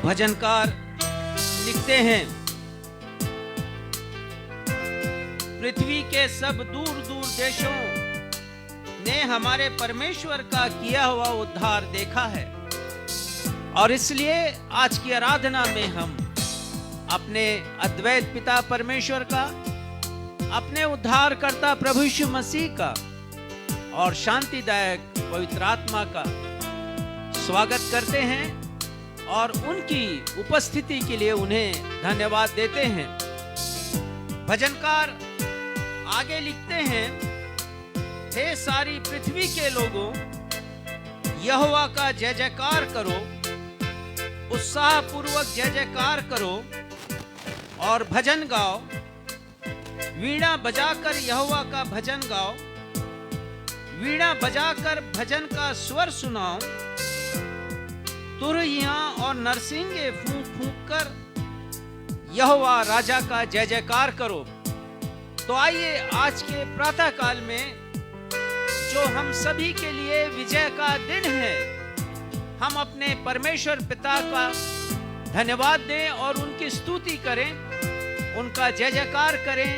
भजनकार लिखते हैं, पृथ्वी के सब दूर दूर देशों ने हमारे परमेश्वर का किया हुआ उद्धार देखा है, और इसलिए आज की आराधना में हम अपने अद्वैत पिता परमेश्वर का, अपने उद्धारकर्ता प्रभु यीशु मसीह का और शांतिदायक पवित्र आत्मा का स्वागत करते हैं और उनकी उपस्थिति के लिए उन्हें धन्यवाद देते हैं। भजनकार आगे लिखते हैं, हे सारी पृथ्वी के लोगों, यहोवा का जय जयकार करो, उत्साह पूर्वक जय जयकार करो और भजन गाओ। वीणा बजाकर यहोवा का भजन गाओ, वीणा बजाकर भजन का स्वर सुनाओ। तुरहियां और नरसिंगे फूंक फूंक कर यहोवा राजा का जय जयकार करो। तो आइए आज के प्रातः काल में, जो हम सभी के लिए विजय का दिन है, हम अपने परमेश्वर पिता का धन्यवाद दें और उनकी स्तुति करें, उनका जय जयकार करें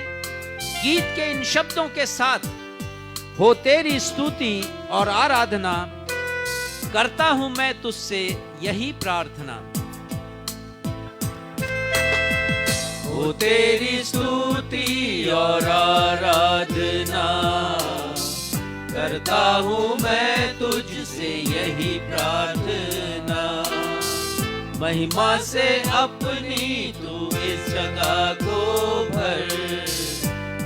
गीत के इन शब्दों के साथ। हो तेरी स्तुति और आराधना, करता हूं मैं तुझसे यही प्रार्थना। हो तेरी स्तुति और आराधना, करता हूं मैं तुझसे यही प्रार्थना। महिमा से अपनी तू इस जगह को भर,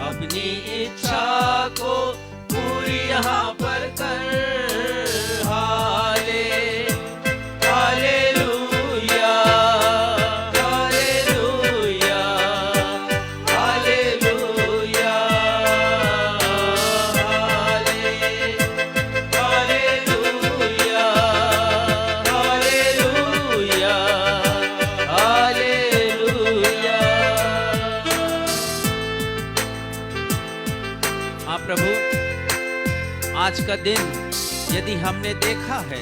अपनी इच्छा को पूरी यहाँ पर कर। आज का दिन यदि हमने देखा है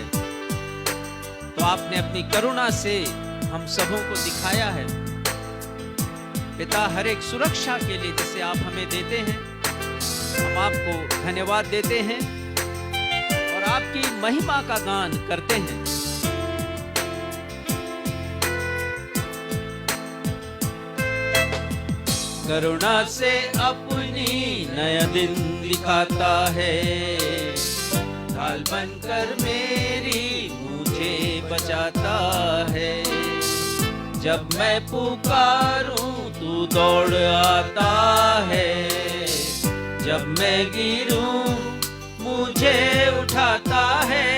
तो आपने अपनी करुणा से हम सबों को दिखाया है। पिता, हर एक सुरक्षा के लिए जिसे आप हमें देते हैं, हम आपको धन्यवाद देते हैं और आपकी महिमा का गान करते हैं। करुणा से अपनी नया दिन दिखाता है, ढाल बनकर मेरी मुझे बचाता है। जब मैं पुकारूं तू दौड़ आता है, जब मैं गिरूं मुझे उठाता है।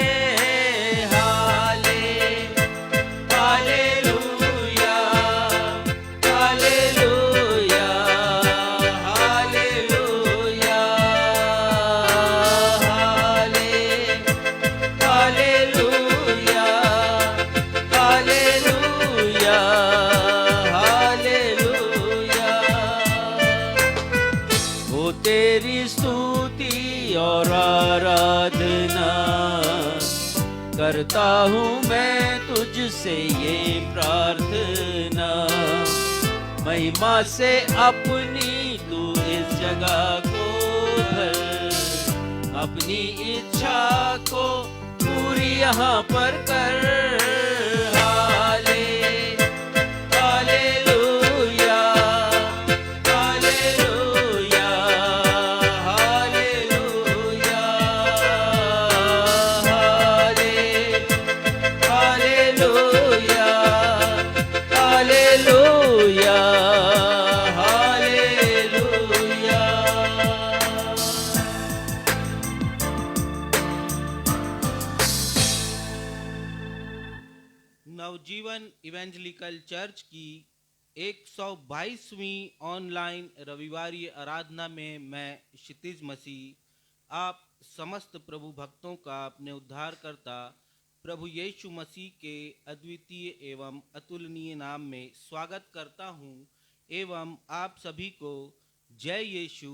करता हूँ मैं तुझसे ये प्रार्थना, महिमा से अपनी तू इस जगह को भर, अपनी इच्छा को पूरी यहाँ पर कर। नवजीवन इवेंजलिकल चर्च की 122वीं ऑनलाइन रविवारी आराधना में मैं क्षितिज मसीह आप समस्त प्रभु भक्तों का अपने उद्धारकर्ता प्रभु यीशु मसीह के अद्वितीय एवं अतुलनीय नाम में स्वागत करता हूं एवं आप सभी को जय यीशु,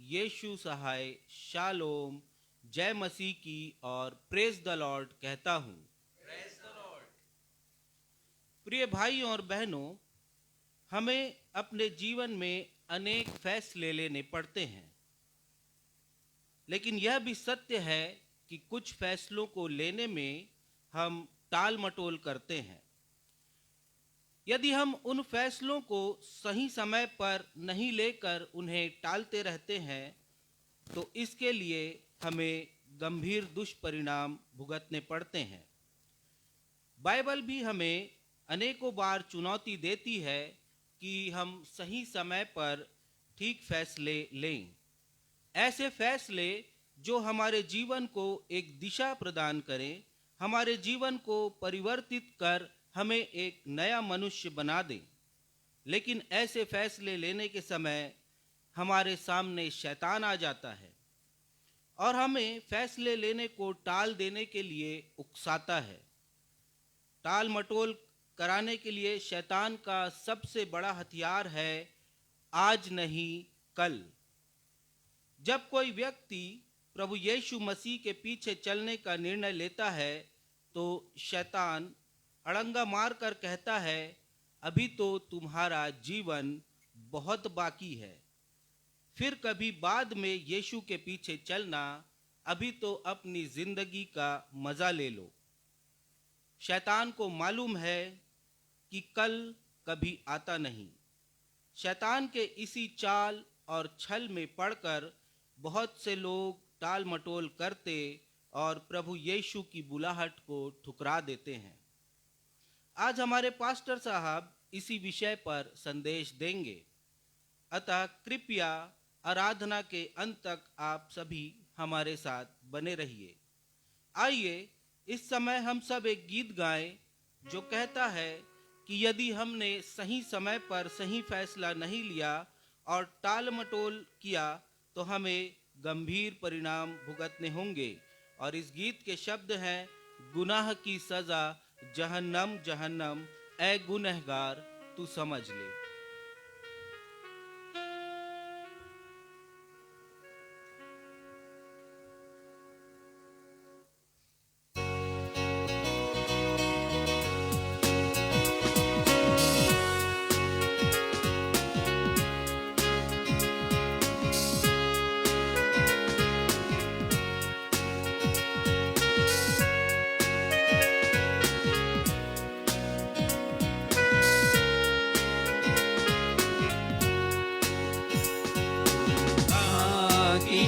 यीशु सहाय, शालोम, जय मसीह की और प्रेज द लॉर्ड कहता हूं। प्रिय भाइयों और बहनों, हमें अपने जीवन में अनेक फैसले लेने पड़ते हैं, लेकिन यह भी सत्य है कि कुछ फैसलों को लेने में हम टाल मटोल करते हैं। यदि हम उन फैसलों को सही समय पर नहीं लेकर उन्हें टालते रहते हैं तो इसके लिए हमें गंभीर दुष्परिणाम भुगतने पड़ते हैं। बाइबल भी हमें अनेकों बार चुनौती देती है कि हम सही समय पर ठीक फैसले लें, ऐसे फैसले जो हमारे जीवन को एक दिशा प्रदान करें, हमारे जीवन को परिवर्तित कर हमें एक नया मनुष्य बना दें। लेकिन ऐसे फैसले लेने के समय हमारे सामने शैतान आ जाता है और हमें फैसले लेने को टाल देने के लिए उकसाता है। टाल मटोल कराने के लिए शैतान का सबसे बड़ा हथियार है आज नहीं कल। जब कोई व्यक्ति प्रभु यीशु मसीह के पीछे चलने का निर्णय लेता है तो शैतान अड़ंगा मारकर कहता है, अभी तो तुम्हारा जीवन बहुत बाकी है, फिर कभी बाद में यीशु के पीछे चलना, अभी तो अपनी जिंदगी का मजा ले लो। शैतान को मालूम है कि कल कभी आता नहीं। शैतान के इसी चाल और छल में पड़कर बहुत से लोग टाल मटोल करते और प्रभु यीशु की बुलाहट को ठुकरा देते हैं। आज हमारे पास्टर साहब इसी विषय पर संदेश देंगे, अतः कृपया आराधना के अंत तक आप सभी हमारे साथ बने रहिए। आइए इस समय हम सब एक गीत गाएं जो कहता है कि यदि हमने सही समय पर सही फैसला नहीं लिया और टाल मटोल किया तो हमें गंभीर परिणाम भुगतने होंगे। और इस गीत के शब्द हैं, गुनाह की सजा जहन्नम जहन्नम, ऐ गुनहगार तू समझ ले।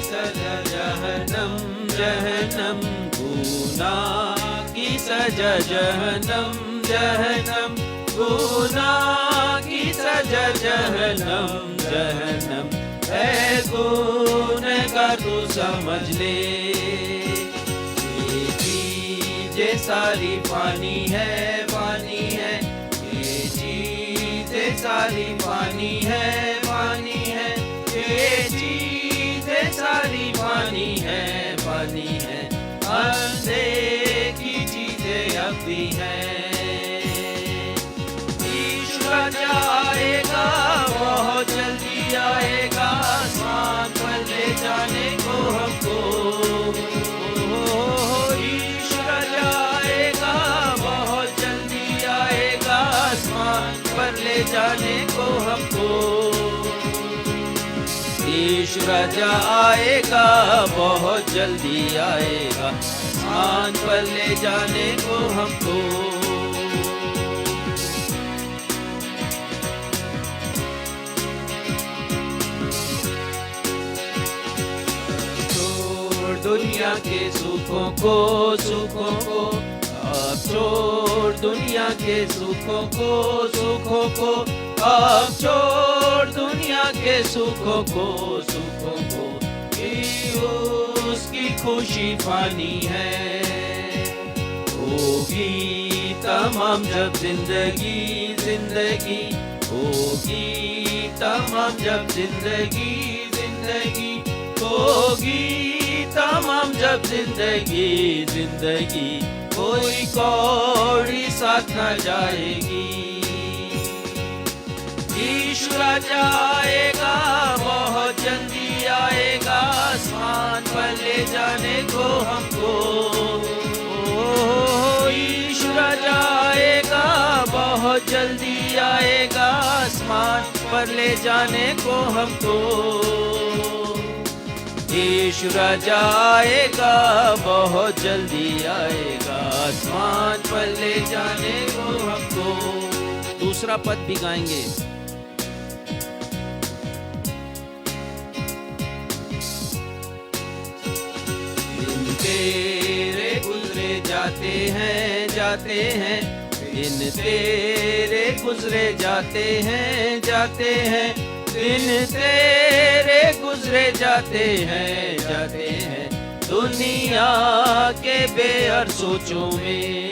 सजा जहन्नम जहन्नम, गुनाह की सजा जहन्नम जहन्नम, गुनाह की सजा जहन्नम जहन्नम, ऐ गुनहगार तू समझ ले। ये चीजें सारी पानी है पानी है, ये चीजें सारी पानी है पानी है, ये सारी पानी है, अनदेखी चीजें अब भी हैं। ईश्वर राजा आएगा, बहुत जल्दी आएगा, आसमान पर ले जाने को हमको। ईश्वर राजा आएगा, बहुत जल्दी आएगा, आसमान पर ले जाने को हमको। यीशु राजा आएगा, बहुत जल्दी आएगा, आसमान पर ले जाने को हमको। छोड़ दुनिया के सुखों को अब छोड़ दुनिया के सुखों को अब छोड़ दुनिया के सुखों को कि उसकी खुशी फानी है। होगी तमाम जब जिंदगी होगी तमाम जब जिंदगी होगी तमाम जब जिंदगी कोई कौड़ी साथ न जाएगी। यीशु राजा आएगा, बहुत जल्दी आएगा, आसमान पर ले जाने को हमको। यीशु राजा आएगा, बहुत आसमान पर ले जाने को हमको। यीशु राजा आएगा, बहुत जल्दी आएगा, आसमान पर ले जाने को हमको। दूसरा पद भी गाएंगे। दिन तेरे गुजरे जाते हैं, जाते हैं, दिन तेरे गुजरे जाते हैं, जाते हैं, दिन तेरे गुजरे जाते हैं, जाते हैं, दुनिया के बेअर सोचों में।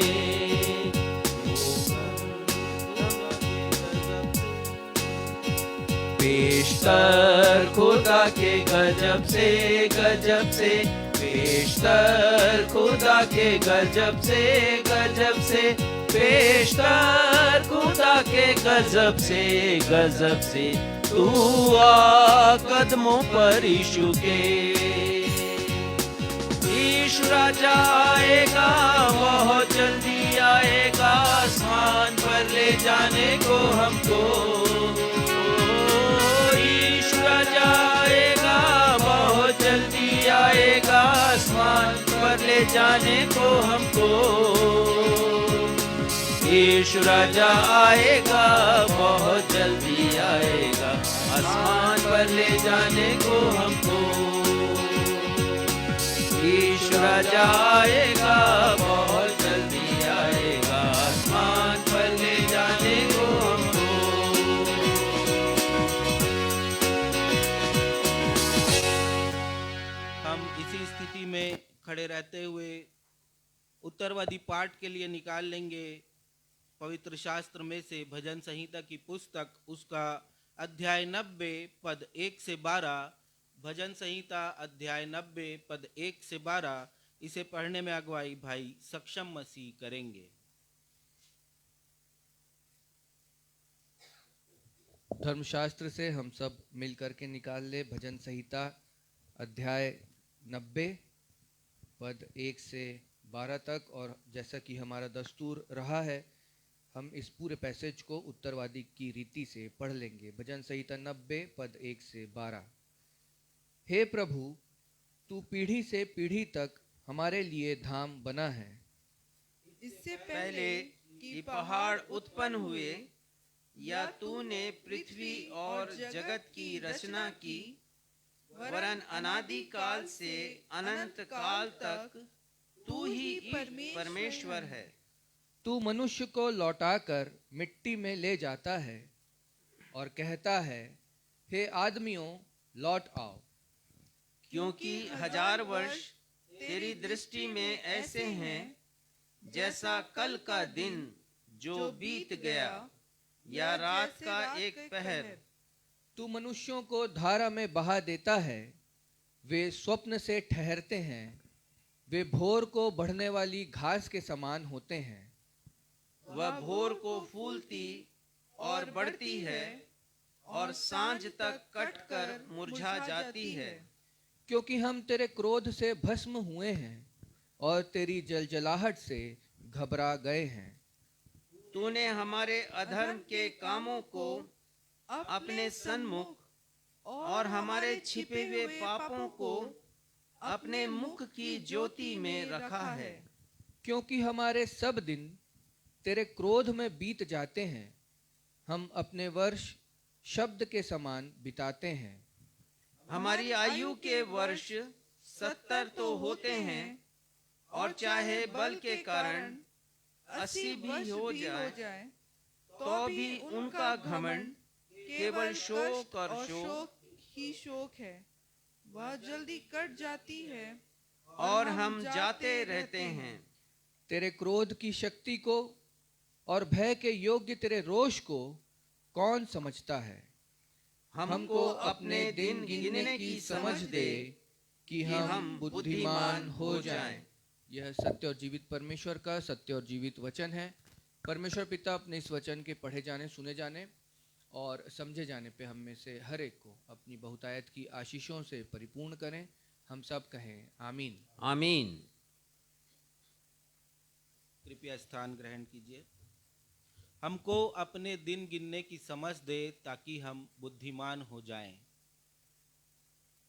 पेशतर खुदा के गजब से, गजब से, पेशतर खुदा के गजब से, गजब से, पेशतर खुदा के गजब से, गजब से, तू आ कदमों पर यीशु के। यीशु राजा आएगा, बहुत जल्दी आएगा, आसमान पर ले जाने को हमको। यीशु राजा आएगा, बहुत जल्दी आएगा, आसमान पर ले जाने को हमको। यीशु राजा आएगा, बहुत जल्दी आएगा, आसमान पर ले जाने को हमको। यीशु राजा आएगा, बहुत जल्दी आएगा, आसमान पर ले जाने को हमको। हम इसी स्थिति में खड़े रहते हुए उत्तरवादी पाठ के लिए निकाल लेंगे पवित्र शास्त्र में से भजन संहिता की पुस्तक, उसका अध्याय 90 पद 1 से 12। भजन संहिता अध्याय 90 पद 1 से 12। इसे पढ़ने में अगुवाई भाई सक्षम मसीह करेंगे। धर्मशास्त्र से हम सब मिल करके निकाल ले भजन संहिता अध्याय 90 पद 1 से 12 तक। और जैसा कि हमारा दस्तूर रहा है, हम इस पूरे पैसेज को उत्तरवादी की रीति से पढ़ लेंगे। भजन संहिता 90 पद 1 से 12। हे प्रभु, तू पीढ़ी से पीढ़ी तक हमारे लिए धाम बना है। इससे पहले कि पहाड़ उत्पन्न हुए, या तूने पृथ्वी और जगत की रचना की, वरन अनादि काल से अनंत काल तक तू ही परमेश्वर है। तू मनुष्य को लौटाकर मिट्टी में ले जाता है और कहता है, हे आदमियों, लौट आओ। क्योंकि 1000 वर्ष तेरी दृष्टि में ऐसे हैं जैसा कल का दिन जो बीत गया, या रात का एक पहर। तू मनुष्यों को धारा में बहा देता है, वे स्वप्न से ठहरते हैं, वे भोर को बढ़ने वाली घास के समान होते हैं। वह भोर को फूलती और बढ़ती है, और सांझ तक कटकर मुरझा जाती है। क्योंकि हम तेरे क्रोध से भस्म हुए हैं और तेरी जलजलाहट से घबरा गए हैं। तूने हमारे अधर्म के कामों को अपने सन्मुख और हमारे छिपे हुए पापों को अपने मुख की ज्योति में रखा है। क्योंकि हमारे सब दिन तेरे क्रोध में बीत जाते हैं, हम अपने वर्ष शब्द के समान बिताते हैं। हमारी आयु के वर्ष 70 तो होते हैं, और चाहे बल के कारण 80 भी हो जाए, तो भी उनका घमंड केवल शोक और शोक ही शोक है। वह जल्दी कट जाती है और हम जाते रहते हैं। तेरे क्रोध की शक्ति को और भय के योग्य तेरे रोष को कौन समझता है? हमको अपने दिन गिनने की समझ दे कि हम बुद्धिमान हो जाएं। यह सत्य और जीवित परमेश्वर का सत्य और जीवित वचन है। परमेश्वर पिता अपने इस वचन के पढ़े जाने, सुने जाने और समझे जाने पे हम में से हर एक को अपनी बहुतायत की आशीषों से परिपूर्ण करें। हम सब कहें आमीन। आमीन। कृपया स्थान ग्रहण कीजिए। हमको अपने दिन गिनने की समझ दे ताकि हम बुद्धिमान हो जाएं।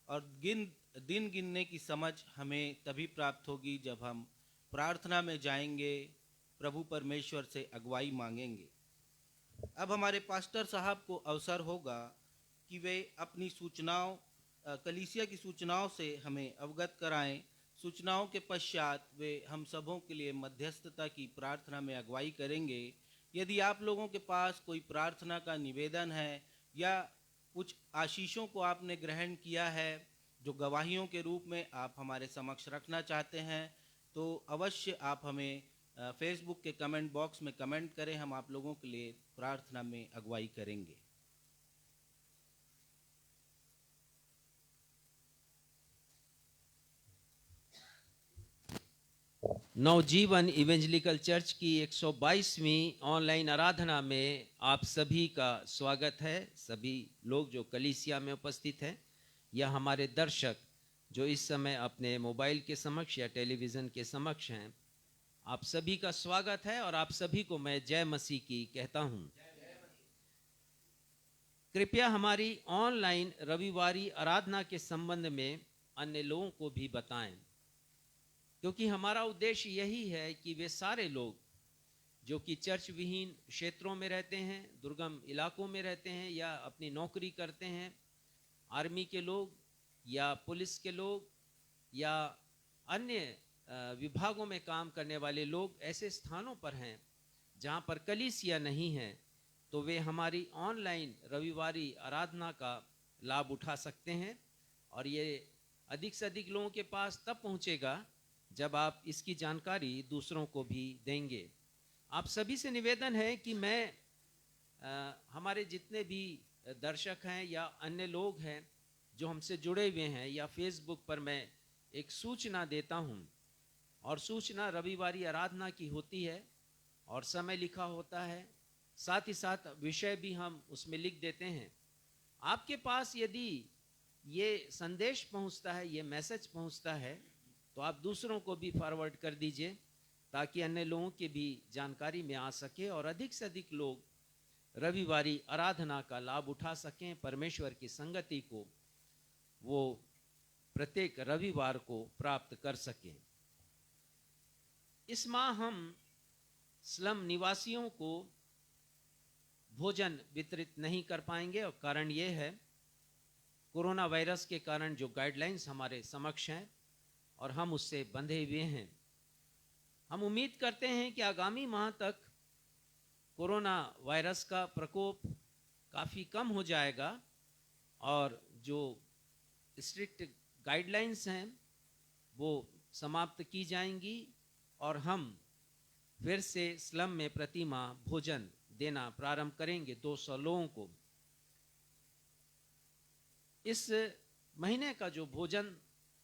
और दिन गिनने की समझ हमें तभी प्राप्त होगी जब हम प्रार्थना में जाएंगे, प्रभु परमेश्वर से अगुवाई मांगेंगे। अब हमारे पास्टर साहब को अवसर होगा कि वे अपनी सूचनाओं, कलीसिया की सूचनाओं से हमें अवगत कराएं। सूचनाओं के पश्चात वे हम सबों के लिए मध्यस्थता की प्रार्थना में अगुवाई करेंगे। यदि आप लोगों के पास कोई प्रार्थना का निवेदन है या कुछ आशीषों को आपने ग्रहण किया है जो गवाहियों के रूप में आप हमारे समक्ष रखना चाहते हैं, तो अवश्य आप हमें फेसबुक के कमेंट बॉक्स में कमेंट करें। हम आप लोगों के लिए प्रार्थना में अगुवाई करेंगे। नवजीवन इवेंजलिकल चर्च की 122वीं ऑनलाइन आराधना में आप सभी का स्वागत है। सभी लोग जो कलीसिया में उपस्थित हैं या हमारे दर्शक जो इस समय अपने मोबाइल के समक्ष या टेलीविज़न के समक्ष हैं, आप सभी का स्वागत है और आप सभी को मैं जय मसीह की कहता हूं। कृपया हमारी ऑनलाइन रविवारी आराधना के संबंध में अन्य लोगों को भी बताएं, क्योंकि हमारा उद्देश्य यही है कि वे सारे लोग जो कि चर्च विहीन क्षेत्रों में रहते हैं, दुर्गम इलाकों में रहते हैं या अपनी नौकरी करते हैं, आर्मी के लोग या पुलिस के लोग या अन्य विभागों में काम करने वाले लोग ऐसे स्थानों पर हैं जहां पर कलीसिया नहीं है, तो वे हमारी ऑनलाइन रविवारी आराधना का लाभ उठा सकते हैं। और ये अधिक से अधिक लोगों के पास तब पहुंचेगा जब आप इसकी जानकारी दूसरों को भी देंगे। आप सभी से निवेदन है कि मैं हमारे जितने भी दर्शक हैं या अन्य लोग हैं जो हमसे जुड़े हुए हैं, या फेसबुक पर मैं एक सूचना देता हूं, और सूचना रविवारी आराधना की होती है और समय लिखा होता है, साथ ही साथ विषय भी हम उसमें लिख देते हैं। आपके पास यदि ये संदेश पहुंचता है, ये मैसेज पहुंचता है, तो आप दूसरों को भी फॉरवर्ड कर दीजिए ताकि अन्य लोगों की भी जानकारी में आ सके और अधिक से अधिक लोग रविवारी आराधना का लाभ उठा सकें, परमेश्वर की संगति को वो प्रत्येक रविवार को प्राप्त कर सकें। इस माह हम स्लम निवासियों को भोजन वितरित नहीं कर पाएंगे और कारण ये है कोरोना वायरस के कारण जो गाइडलाइंस हमारे समक्ष हैं और हम उससे बंधे हुए हैं। हम उम्मीद करते हैं कि आगामी माह तक कोरोना वायरस का प्रकोप काफ़ी कम हो जाएगा और जो स्ट्रिक्ट गाइडलाइंस हैं वो समाप्त की जाएंगी और हम फिर से स्लम में प्रति माह भोजन देना प्रारंभ करेंगे 200 लोगों को। इस महीने का जो भोजन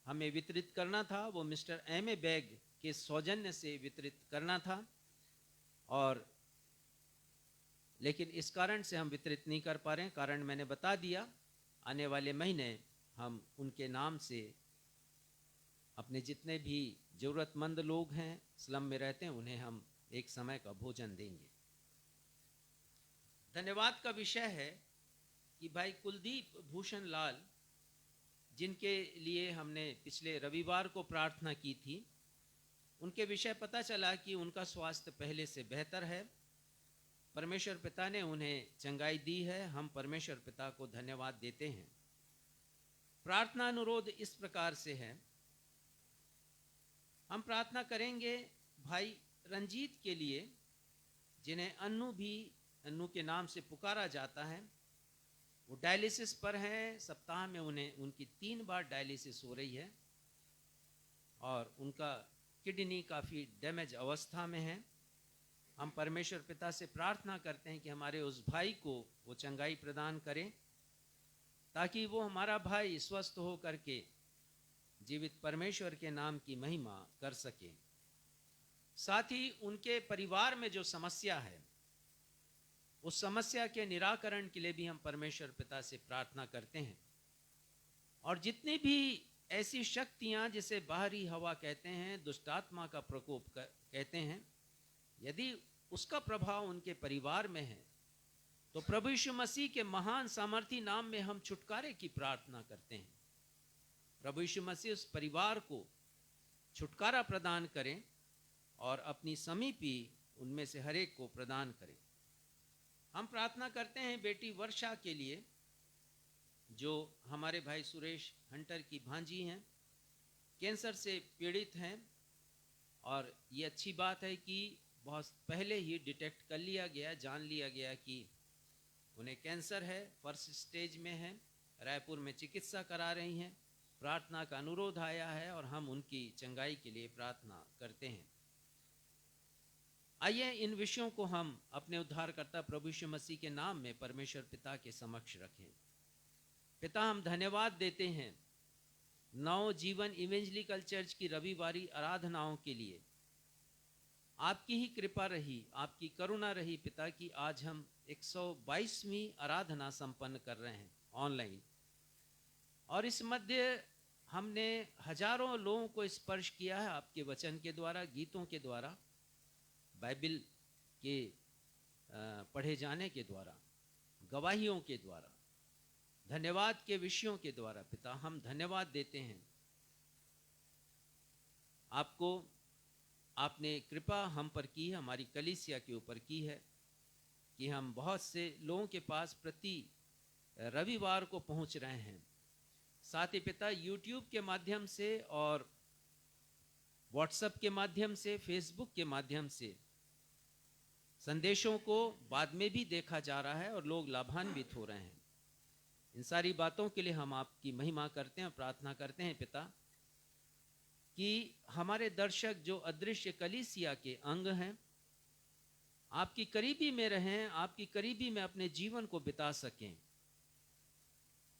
हमें वितरित करना था वो मिस्टर एम.ए. बैग के सौजन्य से वितरित करना था, और लेकिन इस कारण से हम वितरित नहीं कर पा रहे हैं। कारण मैंने बता दिया, आने वाले महीने हम उनके नाम से अपने जितने भी ज़रूरतमंद लोग हैं, स्लम में रहते हैं, उन्हें हम एक समय का भोजन देंगे। धन्यवाद का विषय है कि भाई कुलदीप भूषण लाल, जिनके लिए हमने पिछले रविवार को प्रार्थना की थी, उनके विषय पता चला कि उनका स्वास्थ्य पहले से बेहतर है। परमेश्वर पिता ने उन्हें चंगाई दी है। हम परमेश्वर पिता को धन्यवाद देते हैं। प्रार्थना अनुरोध इस प्रकार से है। हम प्रार्थना करेंगे भाई रंजीत के लिए, जिन्हें अन्नू के नाम से पुकारा जाता है। वो डायलिसिस पर हैं। सप्ताह में उन्हें उनकी 3 बार डायलिसिस हो रही है और उनका किडनी काफ़ी डैमेज अवस्था में है। हम परमेश्वर पिता से प्रार्थना करते हैं कि हमारे उस भाई को वो चंगाई प्रदान करें, ताकि वो हमारा भाई स्वस्थ हो करके जीवित परमेश्वर के नाम की महिमा कर सके। साथ ही उनके परिवार में जो समस्या है, उस समस्या के निराकरण के लिए भी हम परमेश्वर पिता से प्रार्थना करते हैं। और जितनी भी ऐसी शक्तियां, जिसे बाहरी हवा कहते हैं, दुष्टात्मा का प्रकोप कहते हैं, यदि उसका प्रभाव उनके परिवार में है, तो प्रभु यीशु मसीह के महान सामर्थी नाम में हम छुटकारे की प्रार्थना करते हैं। प्रभु यीशु मसीह उस परिवार को छुटकारा प्रदान करें और अपनी समीपी उनमें से हर एक को प्रदान करें। हम प्रार्थना करते हैं बेटी वर्षा के लिए, जो हमारे भाई सुरेश हंटर की भांजी हैं, कैंसर से पीड़ित हैं। और ये अच्छी बात है कि बहुत पहले ही डिटेक्ट कर लिया गया, जान लिया गया कि उन्हें कैंसर है, फर्स्ट स्टेज में है, रायपुर में चिकित्सा करा रही हैं। प्रार्थना का अनुरोध आया है और हम उनकी चंगाई के लिए प्रार्थना करते हैं। आइए इन विषयों को हम अपने उद्धारकर्ता प्रभु यीशु मसीह के नाम में परमेश्वर पिता के समक्ष रखें। पिता, हम धन्यवाद देते हैं नव जीवन इवेंजलिकल चर्च की रविवारी आराधनाओं के लिए। आपकी ही कृपा रही, आपकी करुणा रही पिता, कि आज हम 122वीं आराधना संपन्न कर रहे हैं ऑनलाइन। और इस मध्य हमने हजारों लोगों को स्पर्श किया है आपके वचन के द्वारा, गीतों के द्वारा, बाइबल के पढ़े जाने के द्वारा, गवाहियों के द्वारा, धन्यवाद के विषयों के द्वारा। पिता, हम धन्यवाद देते हैं आपको। आपने कृपा हम पर की है, हमारी कलीसिया के ऊपर की है, कि हम बहुत से लोगों के पास प्रति रविवार को पहुंच रहे हैं। साथ ही पिता, यूट्यूब के माध्यम से और व्हाट्सएप के माध्यम से, फेसबुक के माध्यम से संदेशों को बाद में भी देखा जा रहा है और लोग लाभान्वित हो रहे हैं। इन सारी बातों के लिए हम आपकी महिमा करते हैं और प्रार्थना करते हैं पिता, कि हमारे दर्शक जो अदृश्य कलीसिया के अंग हैं, आपकी करीबी में रहें, आपकी करीबी में अपने जीवन को बिता सकें।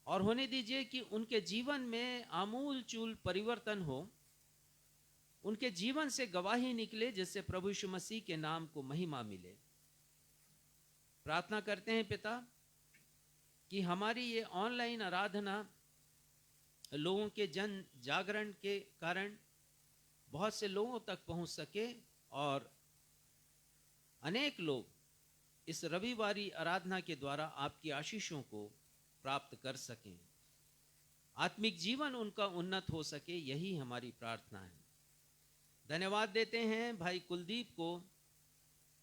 और होने दीजिए कि उनके जीवन में आमूल चूल परिवर्तन हो, उनके जीवन से गवाही निकले, जिससे प्रभु यीशु मसीह के नाम को महिमा मिले। प्रार्थना करते हैं पिता कि हमारी ये ऑनलाइन आराधना लोगों के जन जागरण के कारण बहुत से लोगों तक पहुंच सके और अनेक लोग इस रविवारी आराधना के द्वारा आपकी आशीषों को प्राप्त कर सकें, आत्मिक जीवन उनका उन्नत हो सके। यही हमारी प्रार्थना है। धन्यवाद देते हैं भाई कुलदीप को,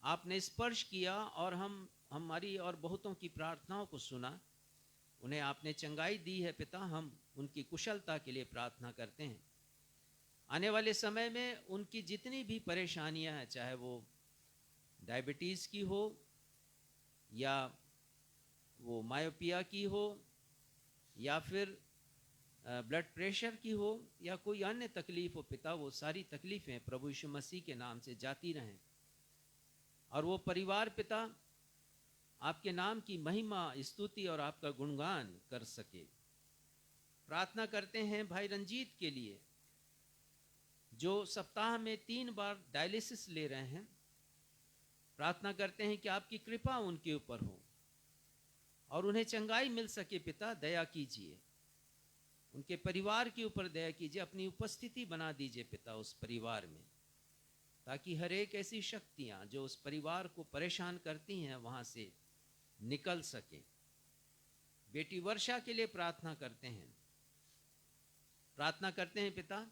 आपने स्पर्श किया और हमारी और बहुतों की प्रार्थनाओं को सुना, उन्हें आपने चंगाई दी है पिता। हम उनकी कुशलता के लिए प्रार्थना करते हैं। आने वाले समय में उनकी जितनी भी परेशानियां हैं, चाहे वो डायबिटीज़ की हो या वो मायोपिया की हो या फिर ब्लड प्रेशर की हो या कोई अन्य तकलीफ हो पिता, वो सारी तकलीफें प्रभु यीशु मसीह के नाम से जाती रहें और वो परिवार पिता आपके नाम की महिमा, स्तुति और आपका गुणगान कर सके। प्रार्थना करते हैं भाई रंजीत के लिए, जो सप्ताह में 3 बार डायलिसिस ले रहे हैं। प्रार्थना करते हैं कि आपकी कृपा उनके ऊपर हो और उन्हें चंगाई मिल सके पिता। दया कीजिए, उनके परिवार के ऊपर दया कीजिए, अपनी उपस्थिति बना दीजिए पिता उस परिवार में, ताकि हर एक ऐसी शक्तियां जो उस परिवार को परेशान करती हैं वहां से निकल सके। बेटी वर्षा के लिए प्रार्थना करते हैं। प्रार्थना करते हैं पिता,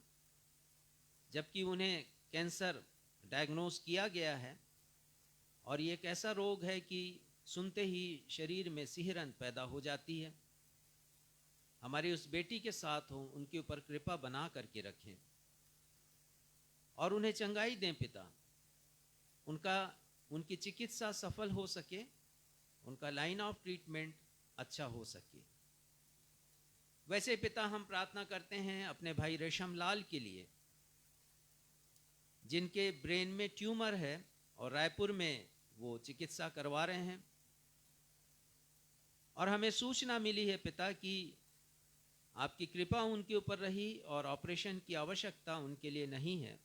जबकि उन्हें कैंसर डायग्नोस किया गया है और ये एक ऐसा रोग है कि सुनते ही शरीर में सिहरन पैदा हो जाती है। हमारी उस बेटी के साथ हो, उनके ऊपर कृपा बना करके रखें और उन्हें चंगाई दें पिता। उनकी चिकित्सा सफल हो सके, उनका लाइन ऑफ ट्रीटमेंट अच्छा हो सके। वैसे पिता हम प्रार्थना करते हैं अपने भाई रेशम लाल के लिए, जिनके ब्रेन में ट्यूमर है और रायपुर में वो चिकित्सा करवा रहे हैं। और हमें सूचना मिली है पिता कि आपकी कृपा उनके ऊपर रही और ऑपरेशन की आवश्यकता उनके लिए नहीं है।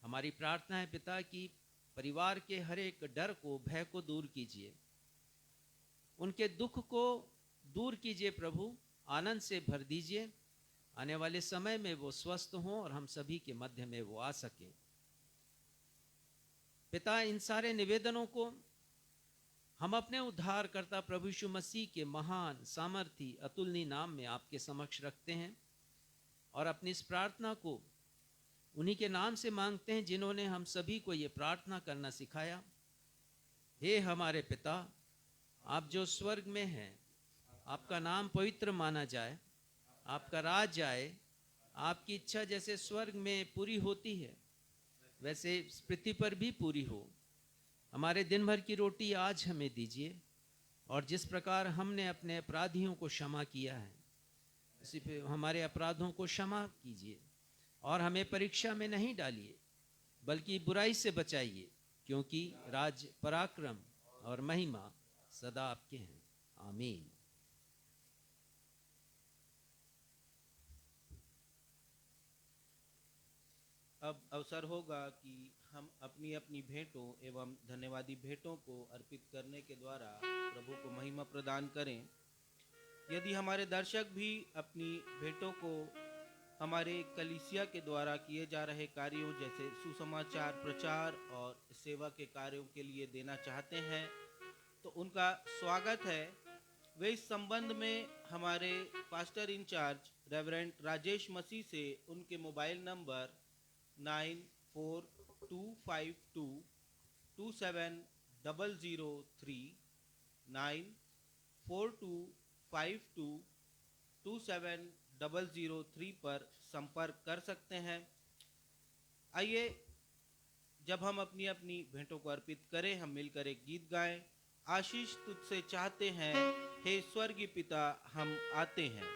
हमारी प्रार्थना है पिता कि परिवार के हर एक डर को, भय को दूर कीजिए, उनके दुख को दूर कीजिए प्रभु, आनंद से भर दीजिए। आने वाले समय में वो स्वस्थ हों और हम सभी के मध्य में वो आ सके। पिता, इन सारे निवेदनों को हम अपने उद्धारकर्ता प्रभु यीशु मसीह के महान सामर्थी अतुलनीय नाम में आपके समक्ष रखते हैं और अपनी इस प्रार्थना को उन्हीं के नाम से मांगते हैं जिन्होंने हम सभी को ये प्रार्थना करना सिखाया। हे हमारे पिता, आप जो स्वर्ग में हैं, आपका नाम पवित्र माना जाए, आपका राज आए, आपकी इच्छा जैसे स्वर्ग में पूरी होती है वैसे इस पृथ्वी पर भी पूरी हो। हमारे दिन भर की रोटी आज हमें दीजिए और जिस प्रकार हमने अपने अपराधियों को क्षमा किया है उसी पे हमारे अपराधों को क्षमा कीजिए और हमें परीक्षा में नहीं डालिए बल्कि बुराई से बचाइए, क्योंकि राज, पराक्रम और महिमा सदा आपके हैं। आमीन। अब अवसर होगा कि हम अपनी अपनी भेंटों एवं धन्यवादी भेंटों को अर्पित करने के द्वारा प्रभु को महिमा प्रदान करें। यदि हमारे दर्शक भी अपनी भेंटों को हमारे कलीसिया के द्वारा किए जा रहे कार्यों जैसे सुसमाचार प्रचार और सेवा के कार्यों के लिए देना चाहते हैं तो उनका स्वागत है। वे इस संबंध में हमारे पास्टर इंचार्ज रेवरेंड राजेश मसीह से उनके मोबाइल नंबर 9422527003 9422527003 पर संपर्क कर सकते हैं। आइए, जब हम अपनी अपनी भेंटों को अर्पित करें, हम मिलकर एक गीत गाएं। आशीष तुझसे चाहते हैं हे स्वर्गीय पिता, हम आते हैं।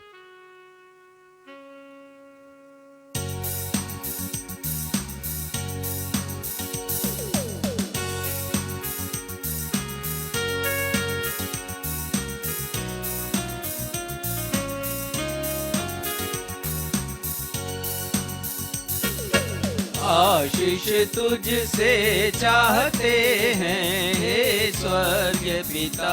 आशीष तुझसे चाहते हैं हे स्वर्गीय पिता,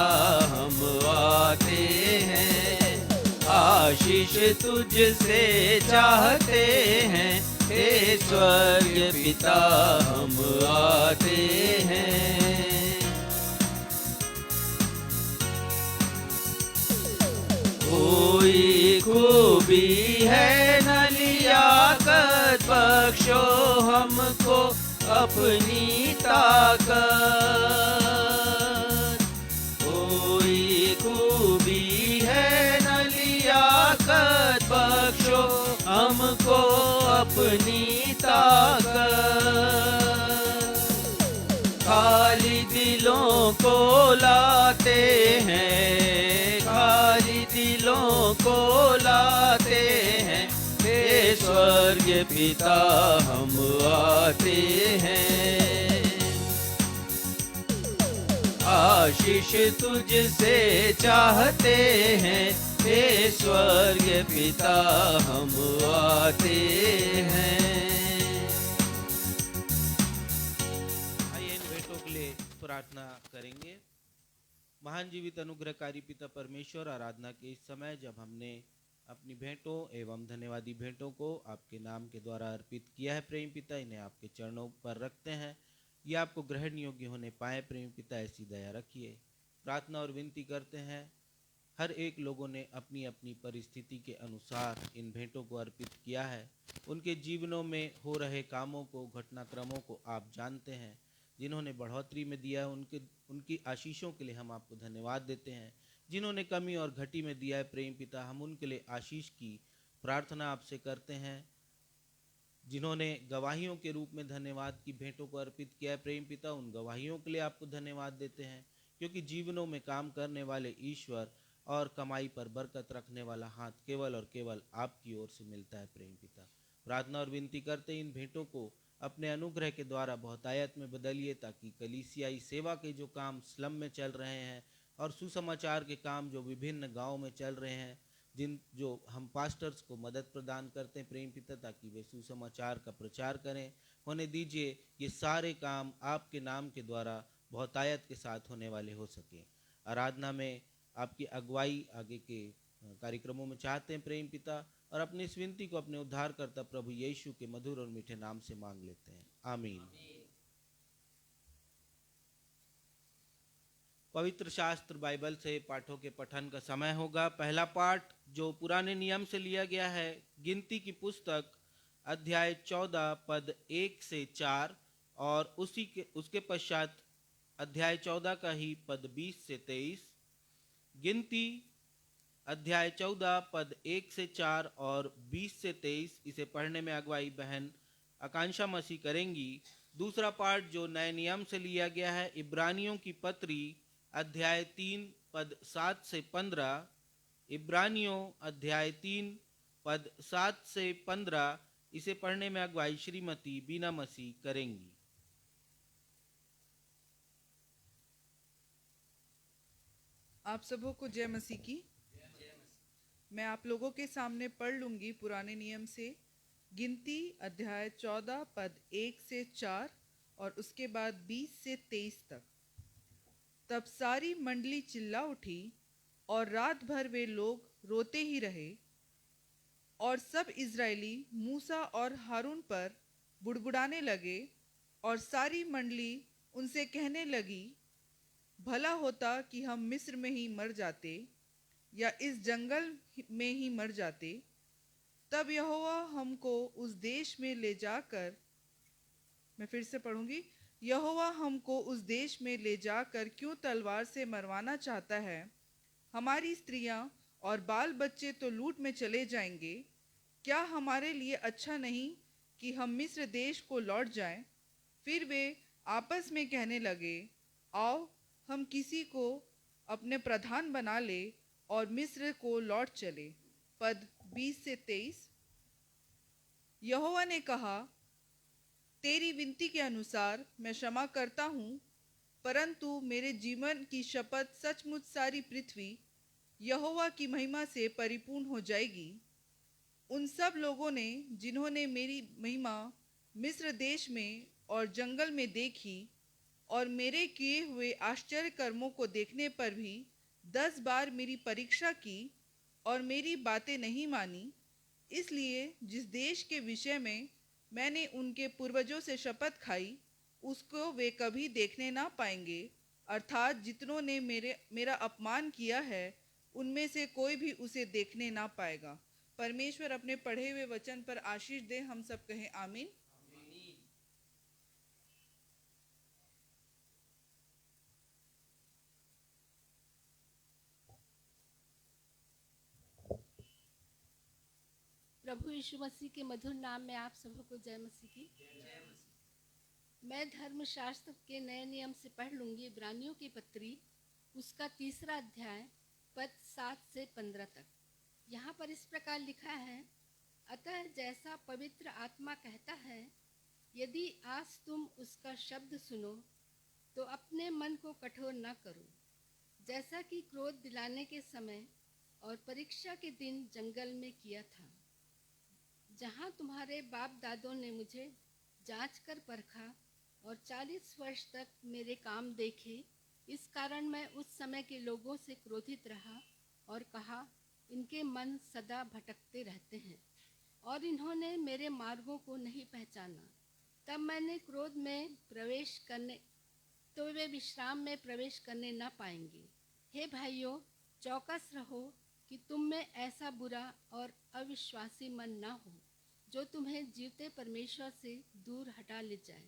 हम आते हैं। आशीष तुझसे चाहते हैं हे स्वर्गीय पिता, हम आते हैं। कोई खूबी है न लियाकत, बख्शो हमको अपनी ताकत। कोई खूबी है न लियाकत, बख्शो हमको अपनी ताकत। खाली दिलों को लाते हैं, खाली दिलों को लाते हैं हे स्वर्गीय पिता, हम आते हैं। आशीष तुझसे चाहते हैं हे स्वर्गीय पिता, हम आते हैं। आइए इन भेंटों के लिए प्रार्थना करेंगे। महान जीवित अनुग्रहकारी पिता परमेश्वर, आराधना के इस समय जब हमने अपनी भेंटों एवं धन्यवादी भेंटों को आपके नाम के द्वारा अर्पित किया है प्रेम पिता, इन्हें आपके चरणों पर रखते हैं। ये आपको ग्रहण योग्य होने पाए प्रेम पिता, ऐसी दया रखिए। प्रार्थना और विनती करते हैं, हर एक लोगों ने अपनी अपनी परिस्थिति के अनुसार इन भेंटों को अर्पित किया है। उनके जीवनों में हो रहे कामों को, घटनाक्रमों को आप जानते हैं। जिन्होंने बढ़ोतरी में दिया है उनकी आशीषों के लिए हम आपको धन्यवाद देते हैं। जिन्होंने कमी और घटी में दिया है प्रेम पिता, हम उनके लिए आशीष की प्रार्थना आपसे करते हैं। जिन्होंने गवाहियों के रूप में धन्यवाद की भेंटों को अर्पित किया है प्रेम पिता, उन गवाहियों के लिए आपको धन्यवाद देते हैं, क्योंकि जीवनों में काम करने वाले ईश्वर और कमाई पर बरकत रखने वाला हाथ केवल और केवल आपकी ओर से मिलता है प्रेम पिता। प्रार्थना और विनती करते इन भेंटों को अपने अनुग्रह के द्वारा बहुतायत में बदलिए, ताकि कलीसियाई सेवा के जो काम स्लम में चल रहे हैं और सुसमाचार के काम जो विभिन्न गांवों में चल रहे हैं, जो हम पास्टर्स को मदद प्रदान करते हैं प्रेम पिता, ताकि वे सुसमाचार का प्रचार करें, होने दीजिए ये सारे काम आपके नाम के द्वारा बहुतायत के साथ होने वाले हो सके। आराधना में आपकी अगुवाई आगे के कार्यक्रमों में चाहते हैं प्रेम पिता, और अपनी इस विनती को अपने उद्धारकर्ता प्रभु यीशु के मधुर और मीठे नाम से मांग लेते हैं। आमीन। पवित्र शास्त्र बाइबल से पाठों के पठन का समय होगा। पहला पाठ जो पुराने नियम से लिया गया है, गिनती की पुस्तक अध्याय 14 पद 1 से 4 और उसके पश्चात अध्याय 14 का ही पद 20 से 23। गिनती अध्याय 14 पद 1 से 4 और 20 से 23, इसे पढ़ने में अगुवाई बहन आकांक्षा मसीह करेंगी। दूसरा पाठ जो नए नियम से लिया गया है, इब्रानियों की पत्री अध्याय 3 पद 7 से 15, इब्रानियों अध्याय 3 पद 7 से 15, इसे पढ़ने में अगुवाई श्रीमती बीना मसीह करेंगी। आप सबों को जय मसीह की। मैं आप लोगों के सामने पढ़ लूंगी पुराने नियम से गिनती अध्याय 14 पद 1 से 4 और उसके बाद 20 से 23 तक। तब सारी मंडली चिल्ला उठी और रात भर वे लोग रोते ही रहे और सब इजरायली मूसा और हारून पर बुड़बुड़ाने लगे और सारी मंडली उनसे कहने लगी, भला होता कि हम मिस्र में ही मर जाते या इस जंगल में ही मर जाते। तब यहोवा हमको उस देश में ले जाकर, मैं फिर से पढ़ूंगी, यहोवा हमको उस देश में ले जाकर क्यों तलवार से मरवाना चाहता है? हमारी स्त्रियां और बाल बच्चे तो लूट में चले जाएंगे। क्या हमारे लिए अच्छा नहीं कि हम मिस्र देश को लौट जाएं? फिर वे आपस में कहने लगे, आओ हम किसी को अपने प्रधान बना ले और मिस्र को लौट चले। पद 20 से 23। यहोवा ने कहा, तेरी विनती के अनुसार मैं क्षमा करता हूँ, परंतु मेरे जीवन की शपथ सचमुच सारी पृथ्वी यहोवा की महिमा से परिपूर्ण हो जाएगी। उन सब लोगों ने जिन्होंने मेरी महिमा मिस्र देश में और जंगल में देखी और मेरे किए हुए आश्चर्य कर्मों को देखने पर भी 10 बार मेरी परीक्षा की और मेरी बातें नहीं मानी, इसलिए जिस देश के विषय में मैंने उनके पूर्वजों से शपथ खाई उसको वे कभी देखने ना पाएंगे, अर्थात जितनों ने मेरा अपमान किया है उनमें से कोई भी उसे देखने ना पाएगा। परमेश्वर अपने पढ़े हुए वचन पर आशीष दे। हम सब कहें आमीन। प्रभु यीशु मसीह के मधुर नाम में आप सबको जय मसीह की। मैं धर्मशास्त्र के नए नियम से पढ़ लूंगी इब्रानियों की पत्री उसका 3 अध्याय पद 7 से 15 तक। यहाँ पर इस प्रकार लिखा है, अतः जैसा पवित्र आत्मा कहता है, यदि आज तुम उसका शब्द सुनो तो अपने मन को कठोर न करो, जैसा कि क्रोध दिलाने के समय और परीक्षा के दिन जंगल में किया था, जहाँ तुम्हारे बाप दादों ने मुझे जांच कर परखा और 40 वर्ष तक मेरे काम देखे। इस कारण मैं उस समय के लोगों से क्रोधित रहा और कहा, इनके मन सदा भटकते रहते हैं और इन्होंने मेरे मार्गों को नहीं पहचाना। तब मैंने क्रोध में प्रवेश करने तो वे विश्राम में प्रवेश करने न पाएंगे। हे भाइयों, चौकस रहो कि तुम में ऐसा बुरा और अविश्वासी मन न हो जो तुम्हें जीवते परमेश्वर से दूर हटा ले जाए।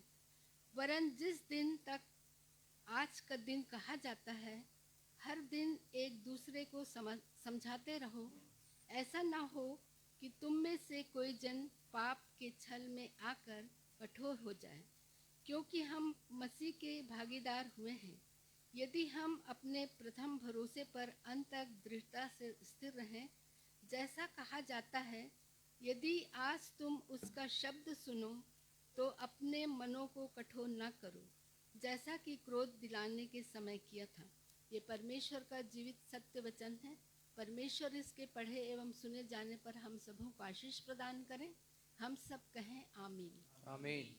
वरन जिस दिन तक आज का दिन कहा जाता है, हर दिन एक दूसरे को समझाते रहो, ऐसा ना हो कि तुम में से कोई जन पाप के छल में आकर कठोर हो जाए, क्योंकि हम मसीह के भागीदार हुए हैं। यदि हम अपने प्रथम भरोसे पर अंत तक दृढ़ता से स्थिर रहें, जैसा कहा जाता है, यदि आज तुम उसका शब्द सुनो तो अपने मनों को कठोर न करो, जैसा कि क्रोध दिलाने के समय किया था। ये परमेश्वर का जीवित सत्य वचन है। परमेश्वर इसके पढ़े एवं सुने जाने पर हम सबों को आशीष प्रदान करें। हम सब कहें आमीन। आमीन।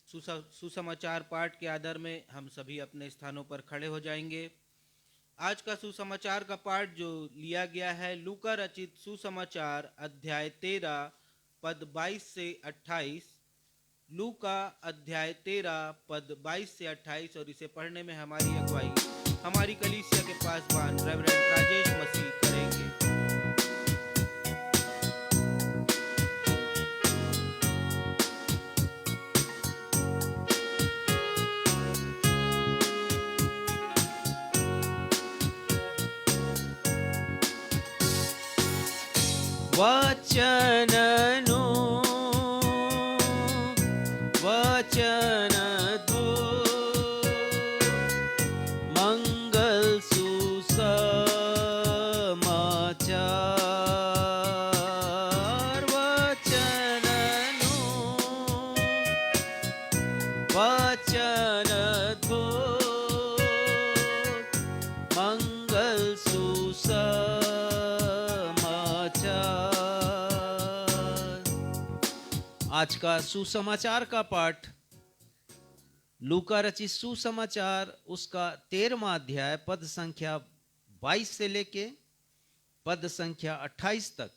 सुसमाचार पाठ के आधार में हम सभी अपने स्थानों पर खड़े हो जाएंगे। आज का सुसमाचार का पाठ जो लिया गया है, लूका रचित सुसमाचार अध्याय 13 पद 22 से 28 लूका अध्याय 13 पद 22 से 28, और इसे पढ़ने में हमारी अगुवाई हमारी कलीसिया के पासवान रेवरेंड राजेश मसीह करेंगे। वचननु वचन मंगल सुसमाचार। वचननु वचन मंगल आज का सुसमाचार का पाठ लूका रचित सुसमाचार उसका 13वां अध्याय पद संख्या 22 से लेके पद संख्या 28 तक।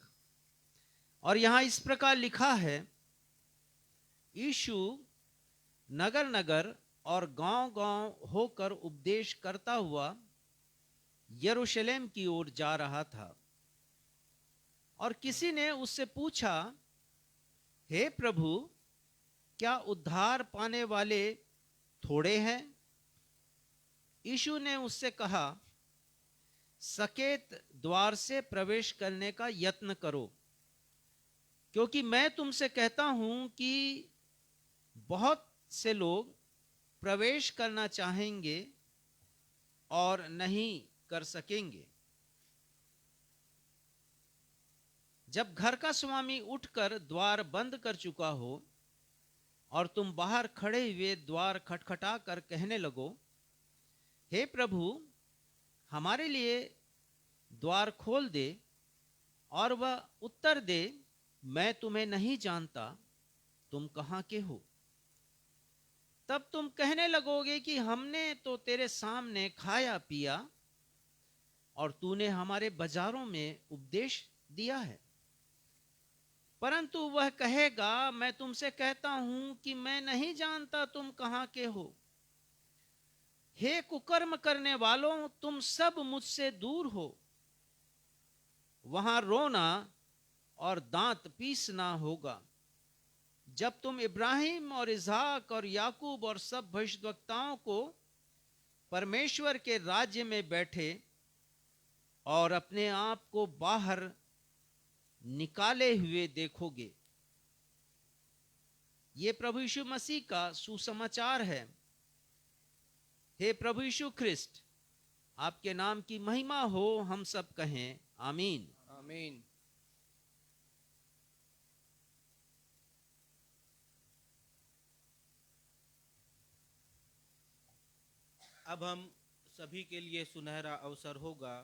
और यहां इस प्रकार लिखा है, यीशु नगर नगर और गांव गांव होकर उपदेश करता हुआ यरूशलेम की ओर जा रहा था। और किसी ने उससे पूछा, हे प्रभु, क्या उद्धार पाने वाले थोड़े हैं? यीशु ने उससे कहा, सकेत द्वार से प्रवेश करने का यत्न करो, क्योंकि मैं तुमसे कहता हूं कि बहुत से लोग प्रवेश करना चाहेंगे और नहीं कर सकेंगे। जब घर का स्वामी उठकर द्वार बंद कर चुका हो और तुम बाहर खड़े हुए द्वार खटखटा कर कहने लगो, हे प्रभु, हमारे लिए द्वार खोल दे, और वह उत्तर दे, मैं तुम्हें नहीं जानता, तुम कहां के हो? तब तुम कहने लगोगे कि हमने तो तेरे सामने खाया पिया और तूने हमारे बाजारों में उपदेश दिया है। परंतु वह कहेगा, मैं तुमसे कहता हूं कि मैं नहीं जानता तुम कहां के हो। हे कुकर्म करने वालों, तुम सब मुझसे दूर हो। वहां रोना और दांत पीसना होगा, जब तुम इब्राहिम और इसहाक और याकूब और सब भविष्यद्वक्ताओं को परमेश्वर के राज्य में बैठे और अपने आप को बाहर निकाले हुए देखोगे। ये प्रभु यीशु मसीह का सुसमाचार है। हे प्रभु यीशु ख्रिस्ट, आपके नाम की महिमा हो, हम सब कहें आमीन। आमीन। अब हम सभी के लिए सुनहरा अवसर होगा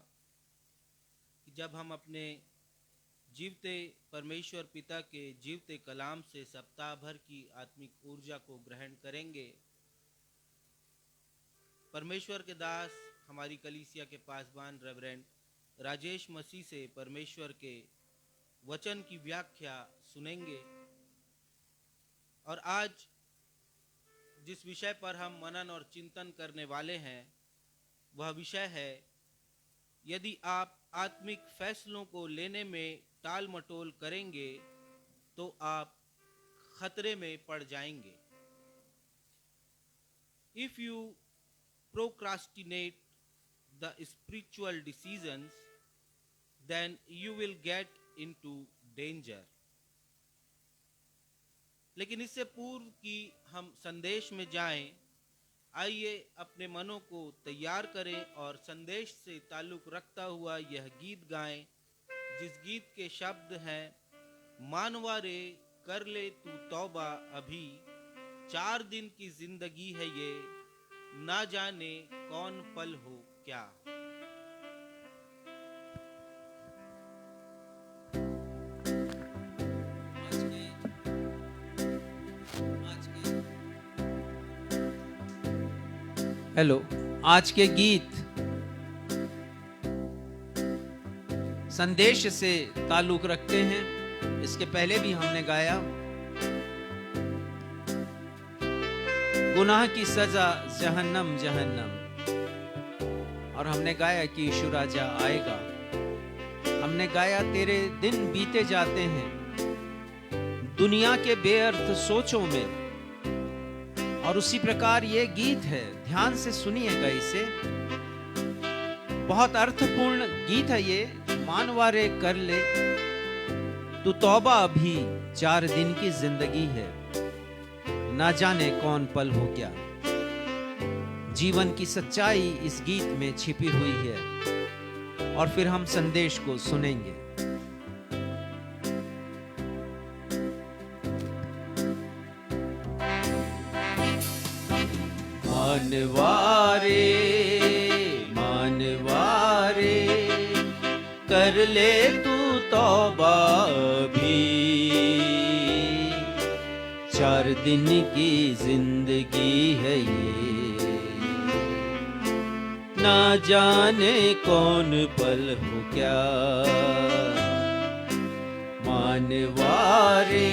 कि जब हम अपने जीवते परमेश्वर पिता के जीवते कलाम से सप्ताह भर की आत्मिक ऊर्जा को ग्रहण करेंगे। परमेश्वर के दास हमारी कलीसिया के पासवान रेवरेंड राजेश मसीह से परमेश्वर के वचन की व्याख्या सुनेंगे। और आज जिस विषय पर हम मनन और चिंतन करने वाले हैं वह विषय है, यदि आप आत्मिक फैसलों को लेने में टाल मटोल करेंगे तो आप खतरे में पड़ जाएंगे। If you procrastinate the spiritual decisions, then you will get into danger. लेकिन इससे पूर्व कि हम संदेश में जाएं, आइए अपने मनों को तैयार करें और संदेश से ताल्लुक रखता हुआ यह गीत गाएं, जिस गीत के शब्द हैं, मानवा रे कर ले तू तौबा अभी, 4 दिन की जिंदगी है ये, ना जाने कौन पल हो क्या। हेलो, आज के गीत संदेश से ताल्लुक रखते हैं। इसके पहले भी हमने गाया। गुनाह की सजा जहन्नम जहन्नम। और हमने गाया कि यीशु राजा आएगा। हमने गाया तेरे दिन बीते जाते हैं दुनिया के बेअर्थ सोचों में। और उसी प्रकार ये गीत है, ध्यान से सुनिएगा इसे, बहुत अर्थपूर्ण गीत है ये। मानवारे कर ले तू तौबा, अभी 4 दिन की जिंदगी है, ना जाने कौन पल हो क्या। जीवन की सच्चाई इस गीत में छिपी हुई है। और फिर हम संदेश को सुनेंगे। मानवारे मानवारे कर ले तू तौबा भी, 4 दिन की जिंदगी है ये, ना जाने कौन पल हो क्या। मानवारे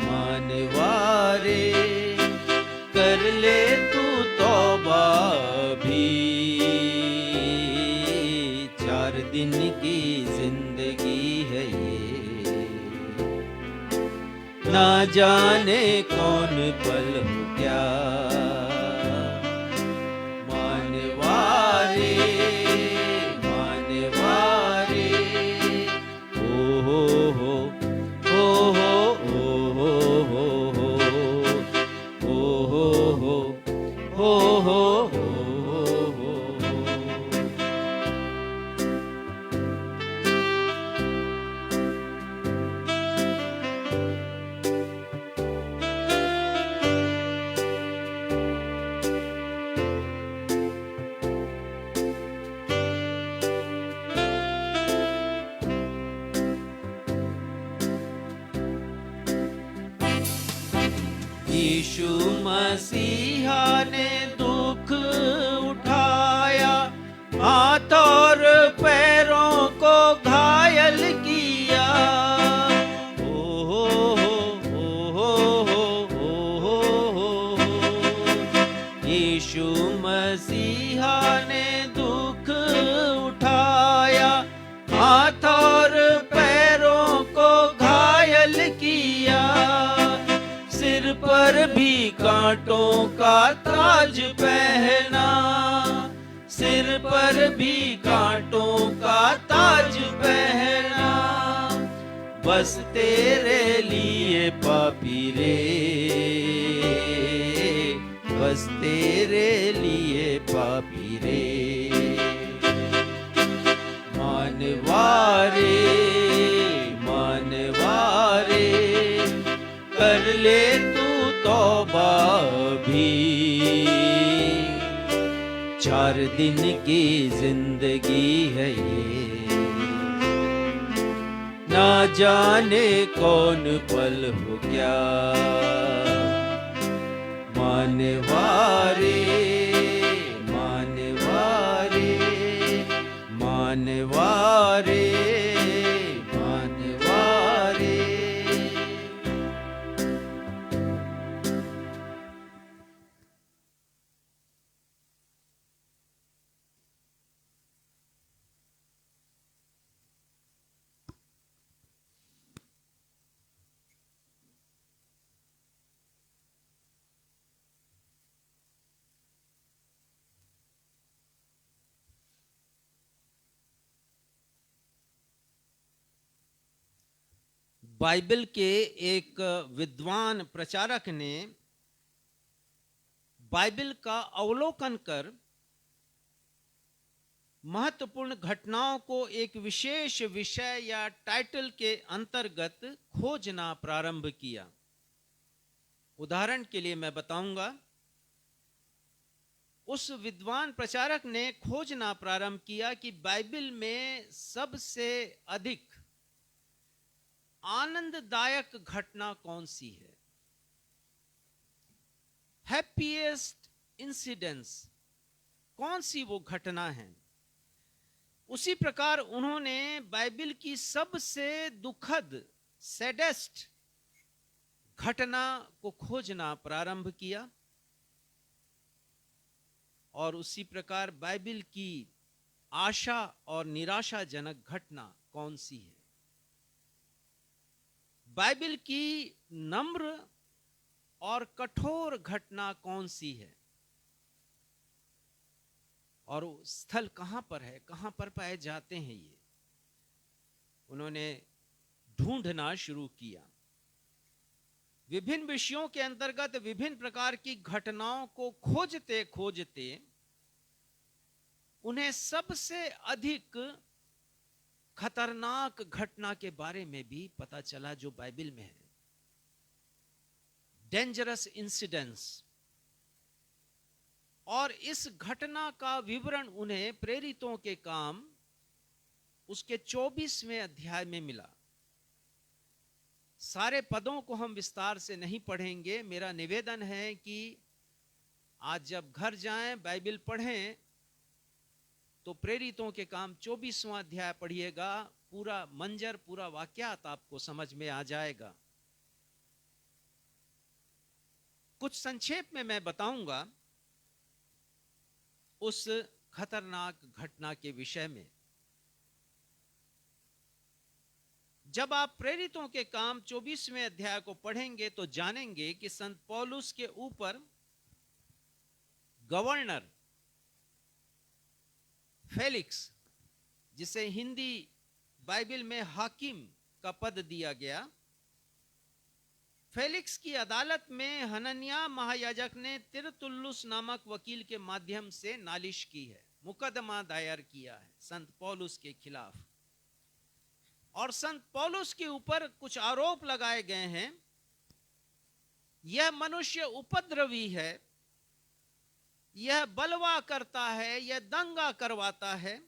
मानवारे कर ले तू तौबा भी, 4 दिन की जिंदगी है ये, ना जाने कौन पल हो क्या। मानवारे मानवारे ओ हो ओ हो ओ हो यीशु मसीहा ने दुख उठाया, हाथ और पैरों को घायल किया। ओ हो यीशु मसीहा ने दुख उठाया, हाथ और पैरों को घायल किया। सिर पर भी कांटों का ताज पहना, सिर पर भी कांटों का ताज पहना। बस तेरे लिए पापी रे, बस तेरे लिए पापी रे। मानवारे मानवारे कर ले तू तौबा भी, 4 दिन की जिंदगी है ये, ना जाने कौन पल हो क्या। मानवारे मानवारे मानवारे मानवारे। बाइबल के एक विद्वान प्रचारक ने बाइबल का अवलोकन कर महत्वपूर्ण घटनाओं को एक विशेष विषय या टाइटल के अंतर्गत खोजना प्रारंभ किया। उदाहरण के लिए मैं बताऊंगा, उस विद्वान प्रचारक ने खोजना प्रारंभ किया कि बाइबल में सबसे अधिक आनंददायक घटना कौन सी है, हैप्पीएस्ट इंसिडेंट्स कौन सी वो घटना है। उसी प्रकार उन्होंने बाइबल की सबसे दुखद सैडेस्ट घटना को खोजना प्रारंभ किया। और उसी प्रकार बाइबल की आशा और निराशाजनक घटना कौन सी है? बाइबल की नम्र और कठोर घटना कौन सी है? और वो स्थल कहां पर है, कहां पर पाए जाते हैं? ये उन्होंने ढूंढना शुरू किया। विभिन्न विषयों के अंतर्गत विभिन्न प्रकार की घटनाओं को खोजते खोजते उन्हें सबसे अधिक खतरनाक घटना के बारे में भी पता चला जो बाइबल में है। Dangerous incidents. और इस घटना का विवरण उन्हें प्रेरितों के काम उसके 24वें अध्याय में मिला। सारे पदों को हम विस्तार से नहीं पढ़ेंगे। मेरा निवेदन है कि आज जब घर जाएं, बाइबल पढ़ें, तो प्रेरितों के काम 24वां अध्याय पढ़िएगा। पूरा मंजर, पूरा वाक्यात आपको समझ में आ जाएगा। कुछ संक्षेप में मैं बताऊंगा उस खतरनाक घटना के विषय में। जब आप प्रेरितों के काम 24वें अध्याय को पढ़ेंगे तो जानेंगे कि संत पौलुस के ऊपर गवर्नर फेलिक्स, जिसे हिंदी बाइबल में हाकिम का पद दिया गया, फेलिक्स की अदालत में हनन्याह महायाजक ने तिरतुल्लुस नामक वकील के माध्यम से नालिश की है, मुकदमा दायर किया है संत पौलुस के खिलाफ। और संत पौलुस के ऊपर कुछ आरोप लगाए गए हैं। यह मनुष्य उपद्रवी है, यह बलवा करता है, यह दंगा करवाता है,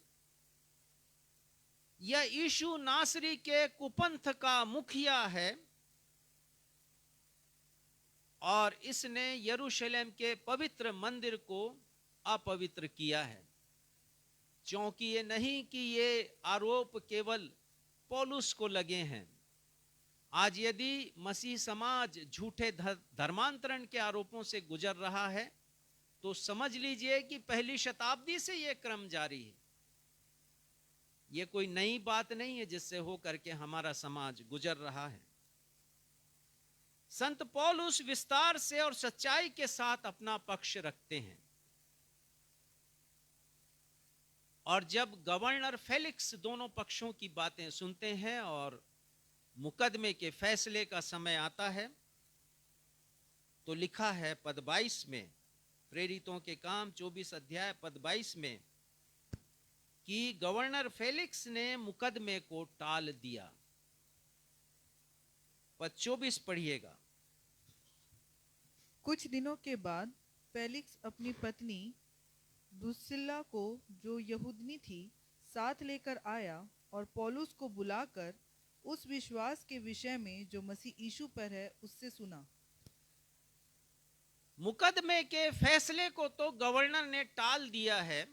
यह यीशु नासरी के कुपंथ का मुखिया है और इसने यरूशलेम के पवित्र मंदिर को अपवित्र किया है। क्योंकि ये नहीं कि ये आरोप केवल पौलुस को लगे हैं। आज यदि मसीह समाज झूठे धर्मांतरण के आरोपों से गुजर रहा है तो समझ लीजिए कि पहली शताब्दी से यह क्रम जारी है। यह कोई नई बात नहीं है जिससे होकर के हमारा समाज गुजर रहा है। संत पौलुस विस्तार से और सच्चाई के साथ अपना पक्ष रखते हैं। और जब गवर्नर फेलिक्स दोनों पक्षों की बातें सुनते हैं और मुकदमे के फैसले का समय आता है, तो लिखा है पद 22 में, प्रेरितों के काम 24 अध्याय पद 22 में, कि गवर्नर फेलिक्स ने मुकदमे को टाल दिया। पद 24 पढ़िएगा। कुछ दिनों के बाद फेलिक्स अपनी पत्नी दुस्सिल्ला को, जो यहूदनी थी, साथ लेकर आया और पौलुस को बुलाकर उस विश्वास के विषय में जो मसीह यीशु पर है उससे सुना। मुकदमे के फैसले को तो गवर्नर ने टाल दिया है,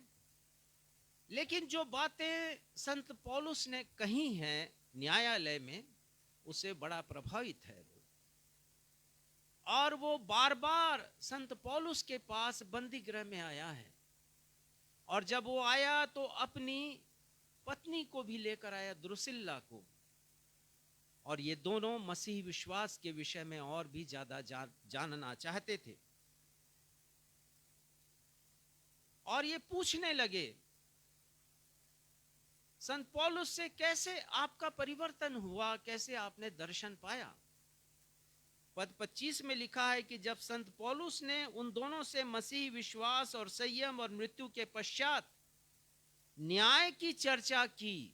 लेकिन जो बातें संत पौलुस ने कही हैं न्यायालय में, उसे बड़ा प्रभावित है वो। और वो बार बार संत पौलुस के पास बंदी गृह में आया है। और जब वो आया तो अपनी पत्नी को भी लेकर आया, द्रुसिल्ला को। और ये दोनों मसीह विश्वास के विषय में और भी ज्यादा जानना चाहते थे। और ये पूछने लगे संत पौलुस से, कैसे आपका परिवर्तन हुआ, कैसे आपने दर्शन पाया। पद 25 में लिखा है कि जब संत पौलुस ने उन दोनों से मसीह विश्वास और संयम और मृत्यु के पश्चात न्याय की चर्चा की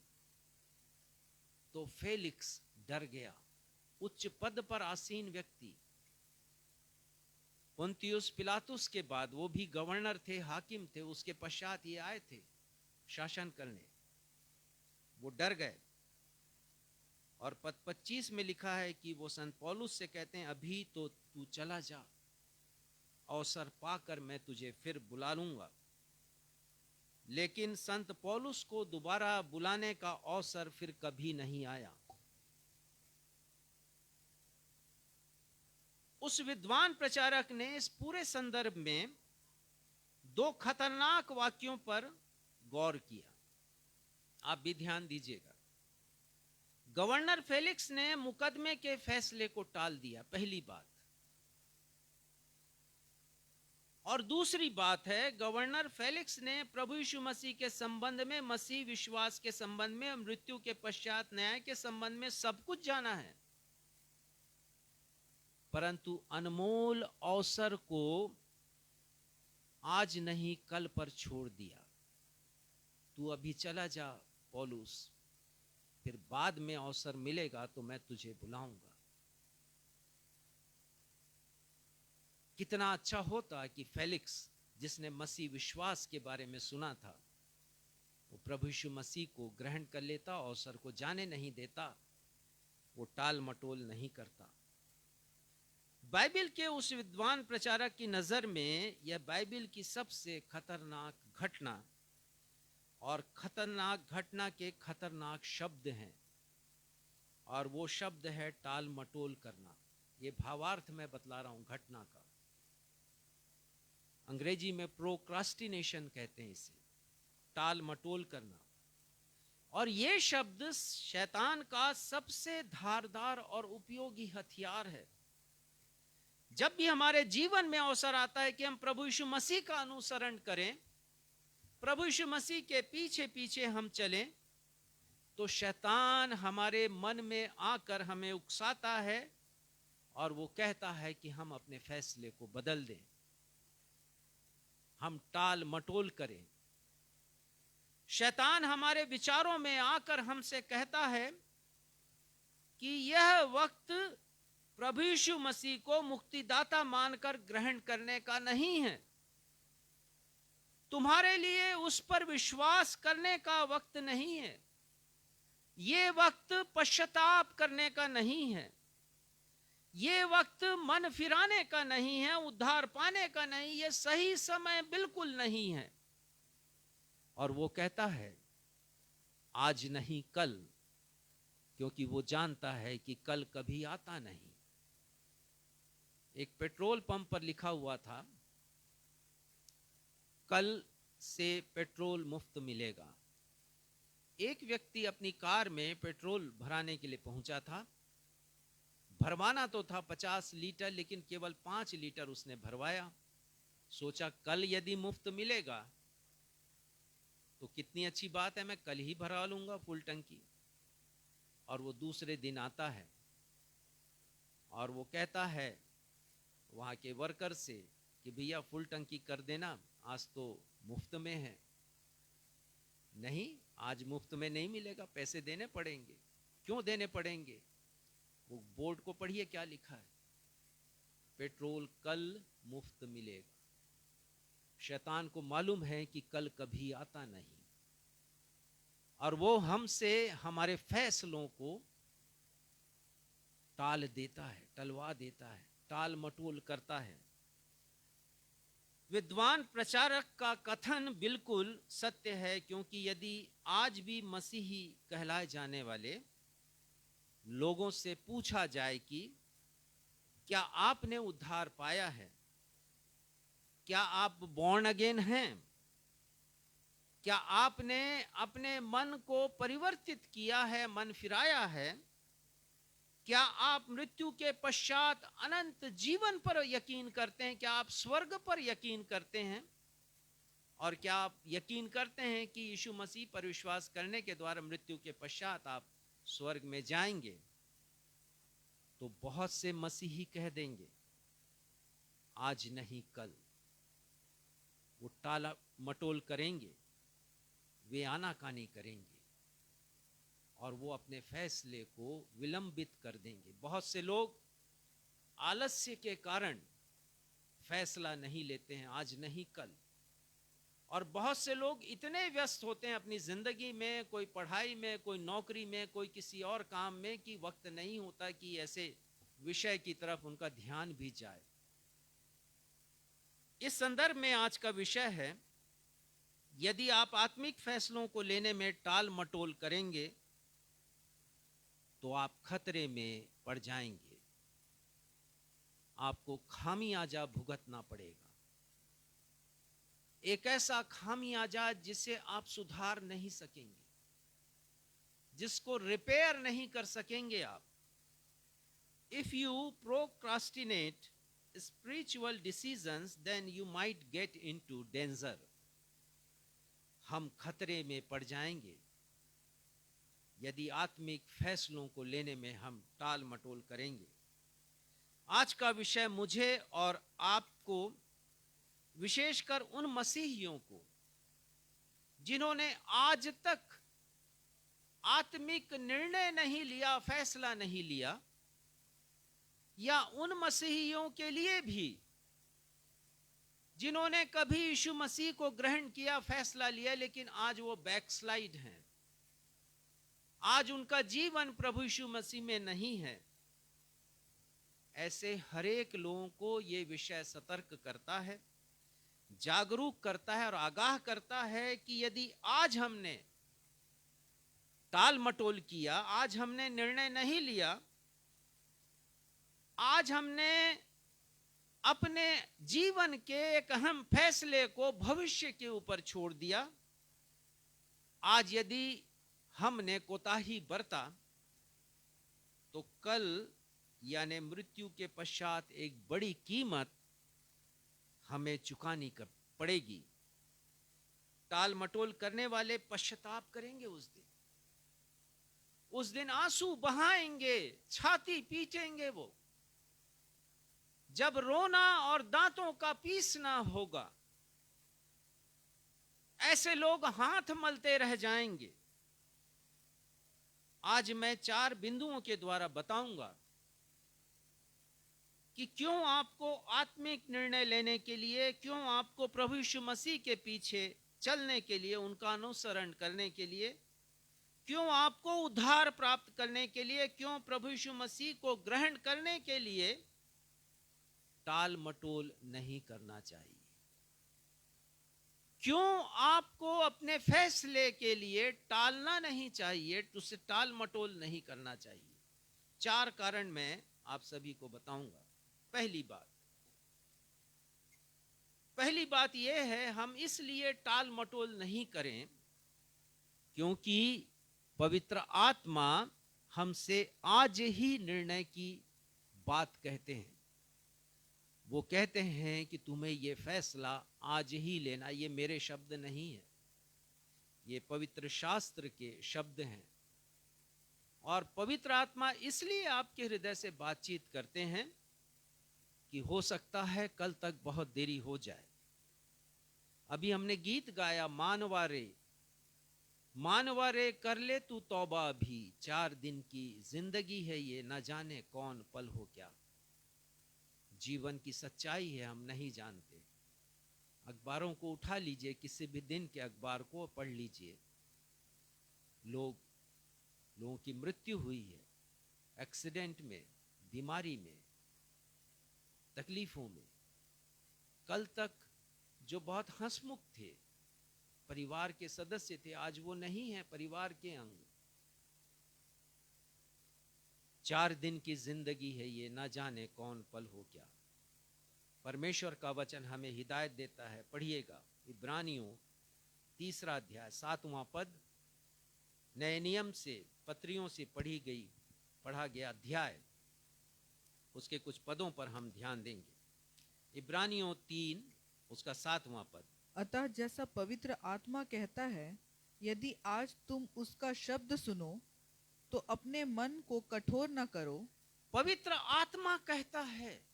तो फेलिक्स डर गया। उच्च पद पर आसीन व्यक्ति, पुन्तियुस पिलातुस के बाद वो भी गवर्नर थे, हाकिम थे, उसके पश्चात ये आए थे शासन करने। वो डर गए। और पद 25 में लिखा है कि वो संत पौलुस से कहते हैं, अभी तो तू चला जा, अवसर पाकर मैं तुझे फिर बुला लूंगा। लेकिन संत पौलुस को दोबारा बुलाने का अवसर फिर कभी नहीं आया। उस विद्वान प्रचारक ने इस पूरे संदर्भ में दो खतरनाक वाक्यों पर गौर किया। आप भी ध्यान दीजिएगा। गवर्नर फेलिक्स ने मुकदमे के फैसले को टाल दिया, पहली बात। और दूसरी बात है, गवर्नर फेलिक्स ने प्रभु यीशु मसीह के संबंध में, मसीह विश्वास के संबंध में, मृत्यु के पश्चात न्याय के संबंध में सब कुछ जाना है, परंतु अनमोल अवसर को आज नहीं कल पर छोड़ दिया। तू अभी चला जा पौलुस, फिर बाद में अवसर मिलेगा तो मैं तुझे बुलाऊंगा। कितना अच्छा होता कि फेलिक्स, जिसने मसीह विश्वास के बारे में सुना था, वो प्रभु यीशु मसीह को ग्रहण कर लेता, अवसर को जाने नहीं देता, वो टाल मटोल नहीं करता। बाइबल के उस विद्वान प्रचारक की नजर में यह बाइबल की सबसे खतरनाक घटना और खतरनाक घटना के खतरनाक शब्द हैं, और वो शब्द है टाल मटोल करना। ये भावार्थ मैं बतला रहा हूं घटना का। अंग्रेजी में प्रोक्रास्टिनेशन कहते हैं इसे, टाल मटोल करना। और ये शब्द शैतान का सबसे धारदार और उपयोगी हथियार है। जब भी हमारे जीवन में अवसर आता है कि हम प्रभु यीशु मसीह का अनुसरण करें, प्रभु यीशु मसीह के पीछे पीछे हम चलें, तो शैतान हमारे मन में आकर हमें उकसाता है और वो कहता है कि हम अपने फैसले को बदल दें, हम टाल मटोल करें। शैतान हमारे विचारों में आकर हमसे कहता है कि यह वक्त प्रभु यीशु मसीह को मुक्तिदाता मानकर ग्रहण करने का नहीं है, तुम्हारे लिए उस पर विश्वास करने का वक्त नहीं है, ये वक्त पश्चाताप करने का नहीं है, ये वक्त मन फिराने का नहीं है, उद्धार पाने का नहीं, ये सही समय बिल्कुल नहीं है। और वो कहता है आज नहीं कल, क्योंकि वो जानता है कि कल कभी आता नहीं। एक पेट्रोल पंप पर लिखा हुआ था, कल से पेट्रोल मुफ्त मिलेगा। एक व्यक्ति अपनी कार में पेट्रोल भराने के लिए पहुंचा था। भरवाना तो था 50 लीटर, लेकिन केवल 5 लीटर उसने भरवाया। सोचा कल यदि मुफ्त मिलेगा तो कितनी अच्छी बात है, मैं कल ही भरा लूंगा फुल टंकी। और वो दूसरे दिन आता है और वो कहता है वहां के वर्कर से कि भैया फुल टंकी कर देना, आज तो मुफ्त में है। नहीं, आज मुफ्त में नहीं मिलेगा, पैसे देने पड़ेंगे। क्यों देने पड़ेंगे? वो बोर्ड को पढ़िए क्या लिखा है, पेट्रोल कल मुफ्त मिलेगा। शैतान को मालूम है कि कल कभी आता नहीं, और वो हमसे हमारे फैसलों को टाल देता है, टलवा देता है, टाल मटोल करता है। विद्वान प्रचारक का कथन बिल्कुल सत्य है, क्योंकि यदि आज भी मसीही कहलाए जाने वाले लोगों से पूछा जाए कि क्या आपने उद्धार पाया है, क्या आप बॉर्न अगेन हैं, क्या आपने अपने मन को परिवर्तित किया है, मन फिराया है, क्या आप मृत्यु के पश्चात अनंत जीवन पर यकीन करते हैं, क्या आप स्वर्ग पर यकीन करते हैं, और क्या आप यकीन करते हैं कि यीशु मसीह पर विश्वास करने के द्वारा मृत्यु के पश्चात आप स्वर्ग में जाएंगे? तो बहुत से मसीही कह देंगे आज नहीं कल। वो टाला मटोल करेंगे, वे आनाकानी करेंगे, और वो अपने फैसले को विलंबित कर देंगे। बहुत से लोग आलस्य के कारण फैसला नहीं लेते हैं, आज नहीं कल। और बहुत से लोग इतने व्यस्त होते हैं अपनी जिंदगी में, कोई पढ़ाई में, कोई नौकरी में, कोई किसी और काम में, कि वक्त नहीं होता कि ऐसे विषय की तरफ उनका ध्यान भी जाए। इस संदर्भ में आज का विषय है, यदि आप आत्मिक फैसलों को लेने में टाल मटोल करेंगे तो आप खतरे में पड़ जाएंगे, आपको खामियाजा भुगतना पड़ेगा। एक ऐसा खामियाजा जिसे आप सुधार नहीं सकेंगे, जिसको रिपेयर नहीं कर सकेंगे आप। If you procrastinate spiritual decisions, then you might get into danger. हम खतरे में पड़ जाएंगे यदि आत्मिक फैसलों को लेने में हम टाल मटोल करेंगे। आज का विषय मुझे और आपको, विशेषकर उन मसीहियों को जिन्होंने आज तक आत्मिक निर्णय नहीं लिया, फैसला नहीं लिया, या उन मसीहियों के लिए भी जिन्होंने कभी यीशु मसीह को ग्रहण किया, फैसला लिया, लेकिन आज वो बैकस्लाइड हैं, आज उनका जीवन प्रभु यीशु मसीह में नहीं है। ऐसे हरेक लोगों को ये विषय सतर्क करता है, जागरूक करता है और आगाह करता है कि यदि आज हमने टाल मटोल किया, आज हमने निर्णय नहीं लिया, आज हमने अपने जीवन के एक अहम फैसले को भविष्य के ऊपर छोड़ दिया, आज यदि हमने कोताही बरता, तो कल यानी मृत्यु के पश्चात एक बड़ी कीमत हमें चुकानी पड़ेगी। टाल मटोल करने वाले पश्चाताप करेंगे उस दिन आंसू बहाएंगे, छाती पीटेंगे वो, जब रोना और दांतों का पीसना होगा। ऐसे लोग हाथ मलते रह जाएंगे। आज मैं 4 बिंदुओं के द्वारा बताऊंगा कि क्यों आपको आत्मिक निर्णय लेने के लिए, क्यों आपको प्रभु यीशु मसीह के पीछे चलने के लिए, उनका अनुसरण करने के लिए, क्यों आपको उद्धार प्राप्त करने के लिए, क्यों प्रभु यीशु मसीह को ग्रहण करने के लिए टाल मटोल नहीं करना चाहिए, क्यों आपको अपने फैसले के लिए टालना नहीं चाहिए, उसे टाल मटोल नहीं करना चाहिए। 4 कारण मैं आप सभी को बताऊंगा। पहली बात यह है, हम इसलिए टाल मटोल नहीं करें क्योंकि पवित्र आत्मा हमसे आज ही निर्णय की बात कहते हैं। वो कहते हैं कि तुम्हें ये फैसला आज ही लेना। ये मेरे शब्द नहीं है, ये पवित्र शास्त्र के शब्द हैं। और पवित्र आत्मा इसलिए आपके हृदय से बातचीत करते हैं कि हो सकता है कल तक बहुत देरी हो जाए। अभी हमने गीत गाया, मानवारे मानवारे कर ले तू तौबा भी, 4 दिन की जिंदगी है ये, न जाने कौन पल हो क्या। जीवन की सच्चाई है, हम नहीं जानते। अखबारों को उठा लीजिए, किसी भी दिन के अखबार को पढ़ लीजिए, लोगों की मृत्यु हुई है एक्सीडेंट में, बीमारी में, तकलीफों में। कल तक जो बहुत हंसमुख थे, परिवार के सदस्य थे, आज वो नहीं है परिवार के अंग। 4 दिन की जिंदगी है ये, ना जाने कौन पल हो क्या। परमेश्वर का वचन हमें हिदायत देता है, पढ़िएगा इब्रानियों 3 अध्याय 7वां पद, नए नियम से पत्रियों से पढ़ा गया अध्याय, उसके कुछ पदों पर हम ध्यान देंगे। इब्रानियों 3 उसका 7वां पद, अतः जैसा पवित्र आत्मा कहता है, यदि आज तुम उसका शब्द सुनो तो अपने मन को कठोर न करो। पवित्र आत्मा कहता है,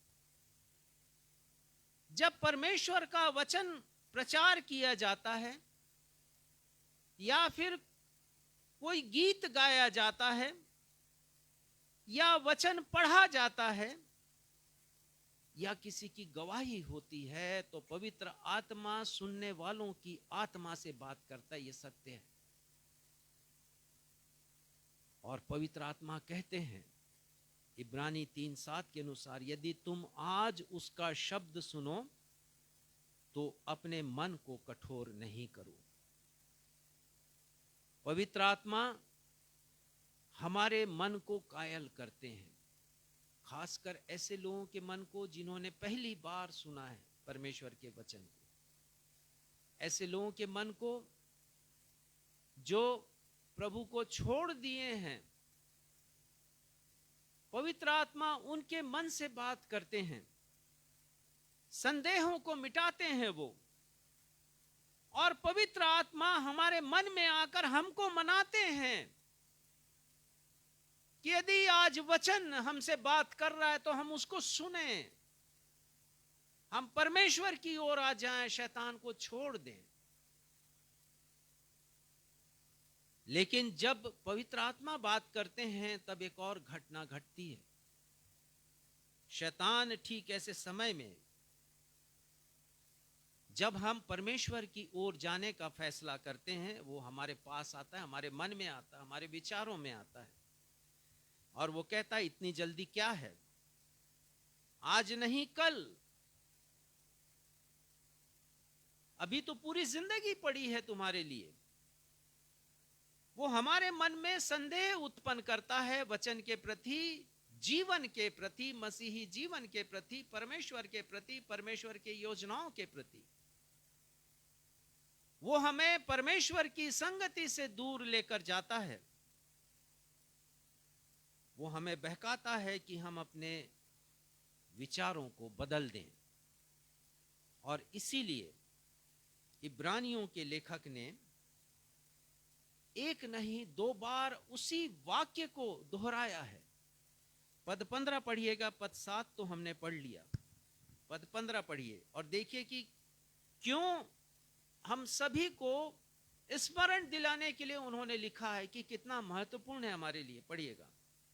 जब परमेश्वर का वचन प्रचार किया जाता है या फिर कोई गीत गाया जाता है या वचन पढ़ा जाता है या किसी की गवाही होती है, तो पवित्र आत्मा सुनने वालों की आत्मा से बात करता है, ये सत्य है। और पवित्र आत्मा कहते हैं इब्रानी 3:7 के अनुसार, यदि तुम आज उसका शब्द सुनो तो अपने मन को कठोर नहीं करो। पवित्र आत्मा हमारे मन को कायल करते हैं, खासकर ऐसे लोगों के मन को जिन्होंने पहली बार सुना है परमेश्वर के वचन को। ऐसे लोगों के मन को जो प्रभु को छोड़ दिए हैं, पवित्र आत्मा उनके मन से बात करते हैं, संदेहों को मिटाते हैं वो, और पवित्र आत्मा हमारे मन में आकर हमको मनाते हैं कि यदि आज वचन हमसे बात कर रहा है तो हम उसको सुने, हम परमेश्वर की ओर आ जाएं, शैतान को छोड़ दें। लेकिन जब पवित्र आत्मा बात करते हैं तब एक और घटना घटती है। शैतान ठीक ऐसे समय में जब हम परमेश्वर की ओर जाने का फैसला करते हैं, वो हमारे पास आता है, हमारे मन में आता है, हमारे विचारों में आता है, और वो कहता है इतनी जल्दी क्या है, आज नहीं कल, अभी तो पूरी जिंदगी पड़ी है तुम्हारे लिए। वो हमारे मन में संदेह उत्पन्न करता है वचन के प्रति, जीवन के प्रति, मसीही जीवन के प्रति, परमेश्वर के प्रति, परमेश्वर के योजनाओं के प्रति। वो हमें परमेश्वर की संगति से दूर लेकर जाता है। वो हमें बहकाता है कि हम अपने विचारों को बदल दें। और इसीलिए इब्रानियों के लेखक ने एक नहीं 2 बार उसी वाक्य को दोहराया है। पद 15 पढ़िएगा, पद 7 तो हमने पढ़ लिया, पद 15 पढ़िए और देखिए कि क्यों हम सभी को स्मरण दिलाने के लिए उन्होंने लिखा है कि कितना महत्वपूर्ण है हमारे लिए। पढ़िएगा।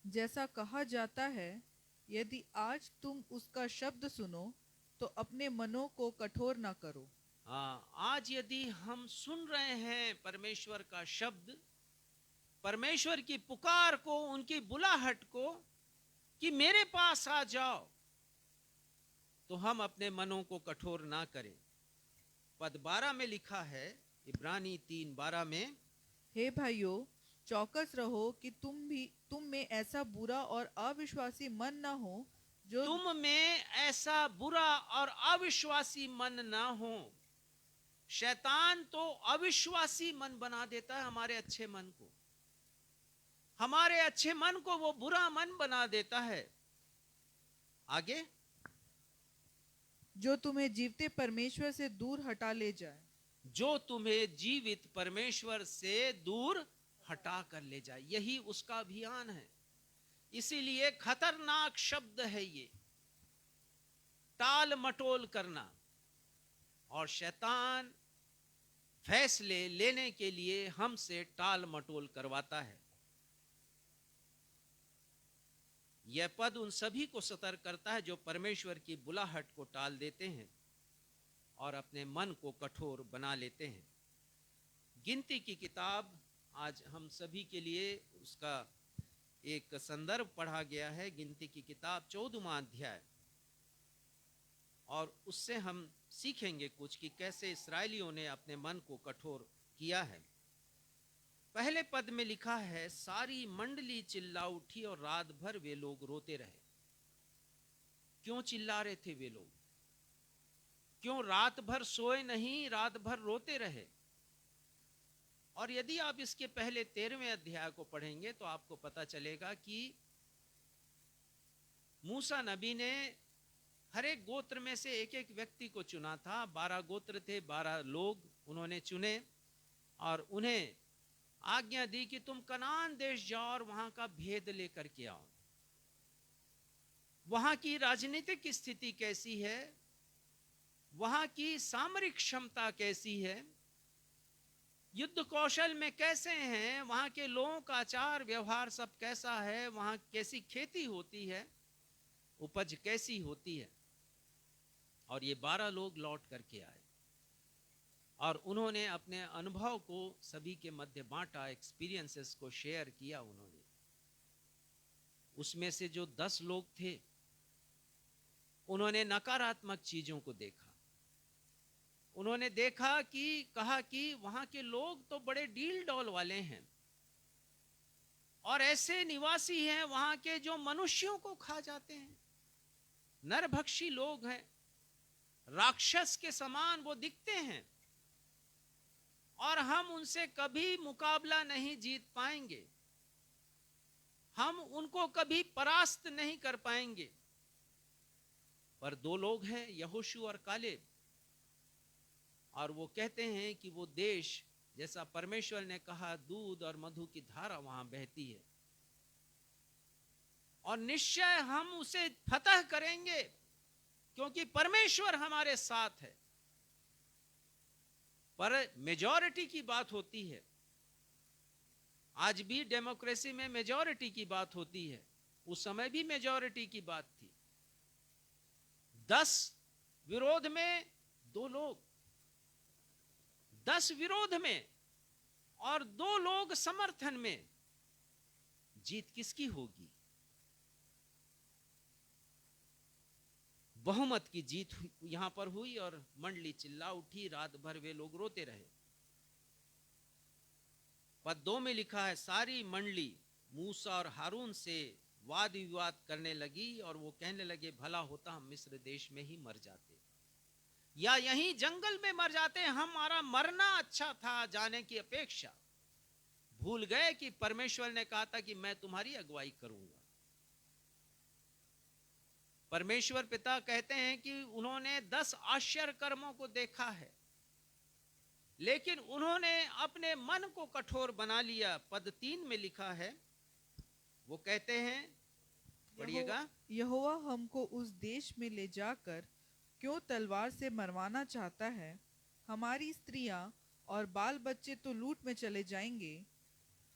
जैसा कहा जाता है, यदि आज तुम उसका शब्द सुनो तो अपने मनों को कठोर न करो। हाँ, आज यदि हम सुन रहे हैं परमेश्वर का शब्द, परमेश्वर की पुकार को, उनकी बुलाहट को कि मेरे पास आ जाओ, तो हम अपने मनों को कठोर ना करें। पद 12 में लिखा है, इब्रानी 3:12 में, हे भाइयों, चौकस रहो कि तुम में ऐसा बुरा और अविश्वासी मन न हो जो तुम में ऐसा बुरा और अविश्वासी मन ना हो। शैतान तो अविश्वासी मन बना देता है हमारे अच्छे मन को, हमारे अच्छे मन को वो बुरा मन बना देता है। आगे, जो तुम्हें जीवते परमेश्वर से दूर हटा ले जाए। जो तुम्हें जीवित परमेश्वर से दूर हटा कर ले जाए, यही उसका अभियान है। इसीलिए खतरनाक शब्द है ये, टाल मटोल करना। और शैतान फैसले लेने के लिए हमसे टाल मटोल करवाता है। यह पद उन सभी को सतर्क करता है जो परमेश्वर की बुलाहट को टाल देते हैं और अपने मन को कठोर बना लेते हैं। गिनती की किताब, आज हम सभी के लिए उसका एक संदर्भ पढ़ा गया है। गिनती की किताब 14वां अध्याय, और उससे हम सीखेंगे कुछ कि कैसे इस्राएलियों ने अपने मन को कठोर किया है। पहले पद में लिखा है, सारी मंडली चिल्ला उठी और रात भर वे लोग रोते रहे। क्यों चिल्ला रहे थे वे लोग? क्यों रात भर सोए नहीं, रात भर रोते रहे? और यदि आप इसके पहले 13वें अध्याय को पढ़ेंगे तो आपको पता चलेगा कि मूसा नबी ने हर एक गोत्र में से एक एक व्यक्ति को चुना था। 12 गोत्र थे, 12 लोग उन्होंने चुने और उन्हें आज्ञा दी कि तुम कनान देश जाओ और वहां का भेद लेकर के आओ। वहां की राजनीतिक स्थिति कैसी है, वहां की सामरिक क्षमता कैसी है, युद्ध कौशल में कैसे हैं, वहां के लोगों का आचार व्यवहार सब कैसा है, वहां कैसी खेती होती है, उपज कैसी होती है। और ये 12 लोग लौट करके आए और उन्होंने अपने अनुभव को सभी के मध्य बांटा, एक्सपीरियंसेस को शेयर किया उन्होंने। उसमें से जो 10 लोग थे उन्होंने नकारात्मक चीजों को देखा। उन्होंने देखा कि कहा कि वहां के लोग तो बड़े डील डॉल वाले हैं और ऐसे निवासी हैं वहां के जो मनुष्यों को खा जाते हैं, नरभक्षी लोग हैं, राक्षस के समान वो दिखते हैं। और हम उनसे कभी मुकाबला नहीं जीत पाएंगे, हम उनको कभी परास्त नहीं कर पाएंगे। पर दो लोग हैं, यहोशू और कालेब, और वो कहते हैं कि वो देश, जैसा परमेश्वर ने कहा, दूध और मधु की धारा वहां बहती है, और निश्चय हम उसे फतह करेंगे क्योंकि परमेश्वर हमारे साथ है। पर मेजॉरिटी की बात होती है, आज भी डेमोक्रेसी में मेजॉरिटी की बात होती है, उस समय भी मेजॉरिटी की बात थी। 10 विरोध में 2 लोग, 10 विरोध में और 2 लोग समर्थन में, जीत किसकी होगी? बहुमत की जीत यहां पर हुई और मंडली चिल्ला उठी, रात भर वे लोग रोते रहे। पद 2 में लिखा है, सारी मंडली मूसा और हारून से वाद विवाद करने लगी और वो कहने लगे, भला होता हम मिस्र देश में ही मर जाते या यहीं जंगल में मर जाते, हमारा मरना अच्छा था जाने की अपेक्षा। भूल गए कि परमेश्वर ने कहा था कि मैं तुम्हारी अगुवाई करूंगा। परमेश्वर पिता कहते हैं कि उन्होंने 10 आश्चर्य कर्मों को देखा है, लेकिन उन्होंने अपने मन को कठोर बना लिया। पद 3 में लिखा है, वो कहते हैं, पढ़िएगा, यहोवा हमको उस देश में ले जाकर क्यों तलवार से मरवाना चाहता है? हमारी स्त्रियां और बाल बच्चे तो लूट में चले जाएंगे।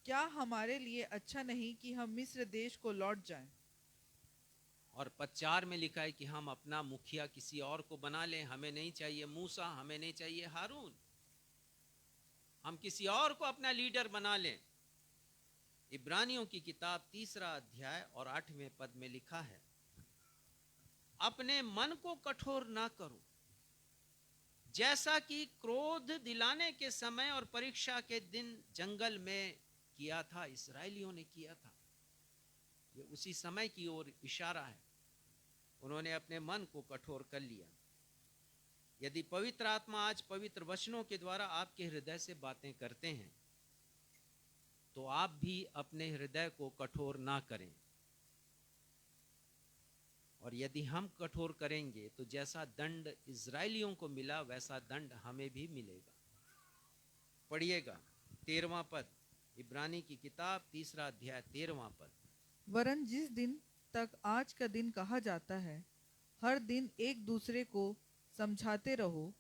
क्या हमारे लिए अच्छा नहीं कि हम मिस्र देश को लौट जाएं? और पद 4 में लिखा है कि हम अपना मुखिया किसी और को बना लें, हमें नहीं चाहिए मूसा, हमें नहीं चाहिए हारून, हम किसी और को अपना लीडर बना लें। इब्रानियों की किताब 3 अध्याय और 8वें पद में लिखा है, अपने मन को कठोर ना करो, जैसा कि क्रोध दिलाने के समय और परीक्षा के दिन जंगल में किया था, इस्राएलियों ने किया था। ये उसी समय की ओर इशारा है। उन्होंने अपने मन को कठोर कर लिया। यदि पवित्र आत्मा आज पवित्र वचनों के द्वारा आपके हृदय से बातें करते हैं, तो आप भी अपने हृदय को कठोर ना करें। और यदि हम कठोर करेंगे तो जैसा दंड इजरायलियों को मिला, वैसा दंड हमें भी मिलेगा। पढ़िएगा 13वां पद, इब्रानी की किताब 3 अध्याय 13वां पद। वरन जिस दिन तक आज का दिन कहा जाता है, हर दिन एक दूसरे को समझाते रहो,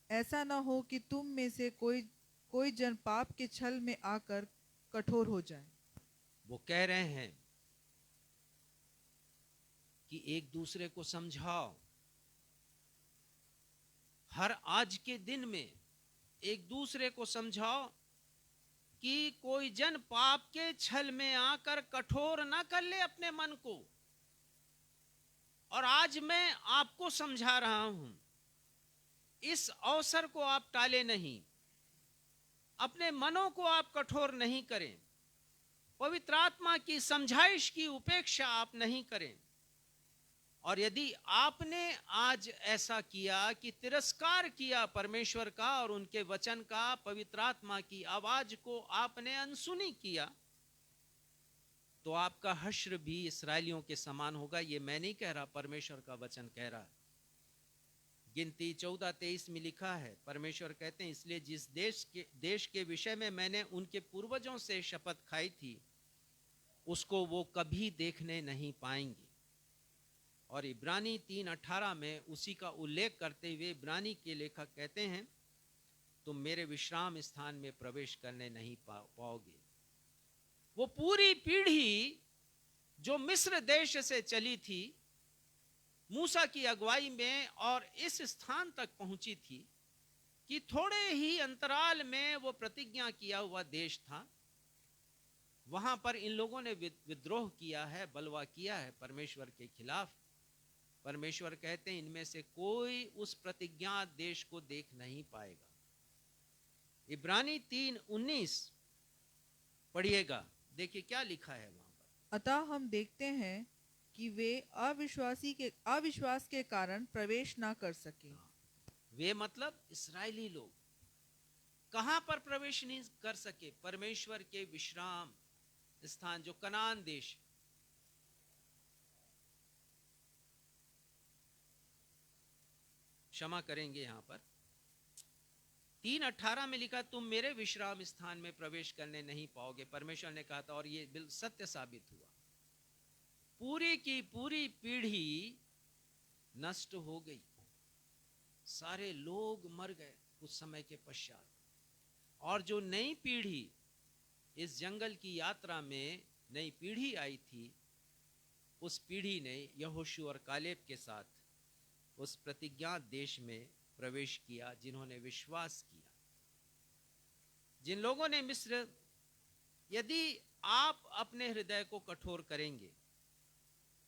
ऐसा न हो कि तुम में से कोई जन पाप के छल में आकर कठोर हो जाए। वो कह रहे हैं कि एक दूसरे को समझाओ, हर आज के दिन में एक दूसरे को समझाओ कि कोई जन पाप के छल में आकर कठोर ना कर ले अपने मन को। और आज मैं आपको समझा रहा हूं, इस अवसर को आप टाले नहीं, अपने मनों को आप कठोर नहीं करें, पवित्र आत्मा की समझाइश की उपेक्षा आप नहीं करें। और यदि आपने आज ऐसा किया कि तिरस्कार किया परमेश्वर का और उनके वचन का, पवित्र आत्मा की आवाज को आपने अनसुनी किया, तो आपका हश्र भी इस्राएलियों के समान होगा। ये मैं नहीं कह रहा, परमेश्वर का वचन कह रहा है। गिनती 14:23 में लिखा है, परमेश्वर कहते हैं, इसलिए जिस देश के विषय में मैंने उनके पूर्वजों से शपथ खाई थी, उसको वो कभी देखने नहीं पाएंगे। और इब्रानी 3:18 में उसी का उल्लेख करते हुए इब्रानी के लेखक कहते हैं, तुम मेरे विश्राम स्थान में प्रवेश करने नहीं पाओगे। वो पूरी पीढ़ी जो मिस्र देश से चली थी, मूसा की अगुवाई में, और इस स्थान तक पहुंची थी कि थोड़े ही अंतराल में वो प्रतिज्ञा किया हुआ देश था। वहां पर इन लोगों ने विद्रोह किया है, बलवा किया है परमेश्वर के खिलाफ। परमेश्वर कहते हैं, इनमें से कोई उस प्रतिज्ञा देश को देख नहीं पाएगा। इब्रानी 3:19 पढ़िएगा, देखिए क्या लिखा है वहां पर। अतः हम देखते हैं कि वे अविश्वास के कारण प्रवेश ना कर सके। वे मतलब इस्राएली लोग कहां पर प्रवेश नहीं कर सके? परमेश्वर के विश्राम स्थान जो कनान देश। क्षमा करेंगे, यहां पर 3:18 में लिखा, तुम मेरे विश्राम स्थान में प्रवेश करने नहीं पाओगे। परमेश्वर ने कहा था और ये बिल्कुल सत्य साबित हुआ। पूरी की पूरी पीढ़ी नष्ट हो गई, सारे लोग मर गए कुछ समय के पश्चात। और जो नई पीढ़ी इस जंगल की यात्रा में नई पीढ़ी आई थी, उस पीढ़ी ने यहोशू और कालेब के साथ उस प्रतिज्ञात देश में प्रवेश किया, जिन्होंने विश्वास किया। जिन लोगों ने मिस्र, यदि आप अपने हृदय को कठोर करेंगे,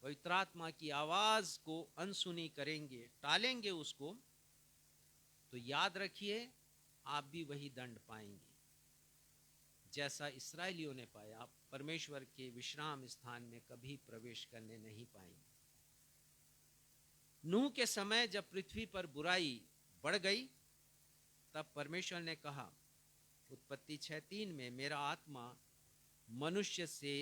पवित्र आत्मा की आवाज को अनसुनी करेंगे, टालेंगे उसको, तो याद रखिए आप भी वही दंड पाएंगे जैसा इस्राएलियों ने पाया। आप परमेश्वर के विश्राम स्थान में कभी प्रवेश करने नहीं पाएंगे। नूह के समय जब पृथ्वी पर बुराई बढ़ गई, तब परमेश्वर ने कहा उत्पत्ति 6:3 में, मेरा आत्मा मनुष्य से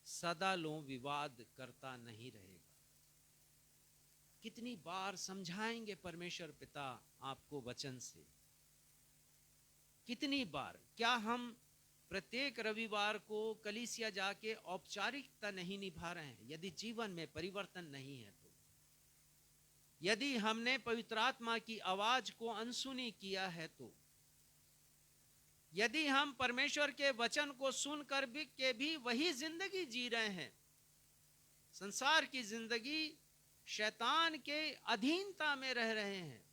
सदा लो विवाद करता नहीं रहेगा। कितनी बार समझाएंगे परमेश्वर पिता आपको वचन से? कितनी बार? क्या हम प्रत्येक रविवार को कलीसिया जाके औपचारिकता नहीं निभा रहे हैं? यदि जीवन में परिवर्तन नहीं है तो, यदि हमने पवित्र आत्मा की आवाज को अनसुनी किया है तो, यदि हम परमेश्वर के वचन को सुनकर भी वही जिंदगी जी रहे हैं, संसार की जिंदगी, शैतान के अधीनता में रह रहे हैं,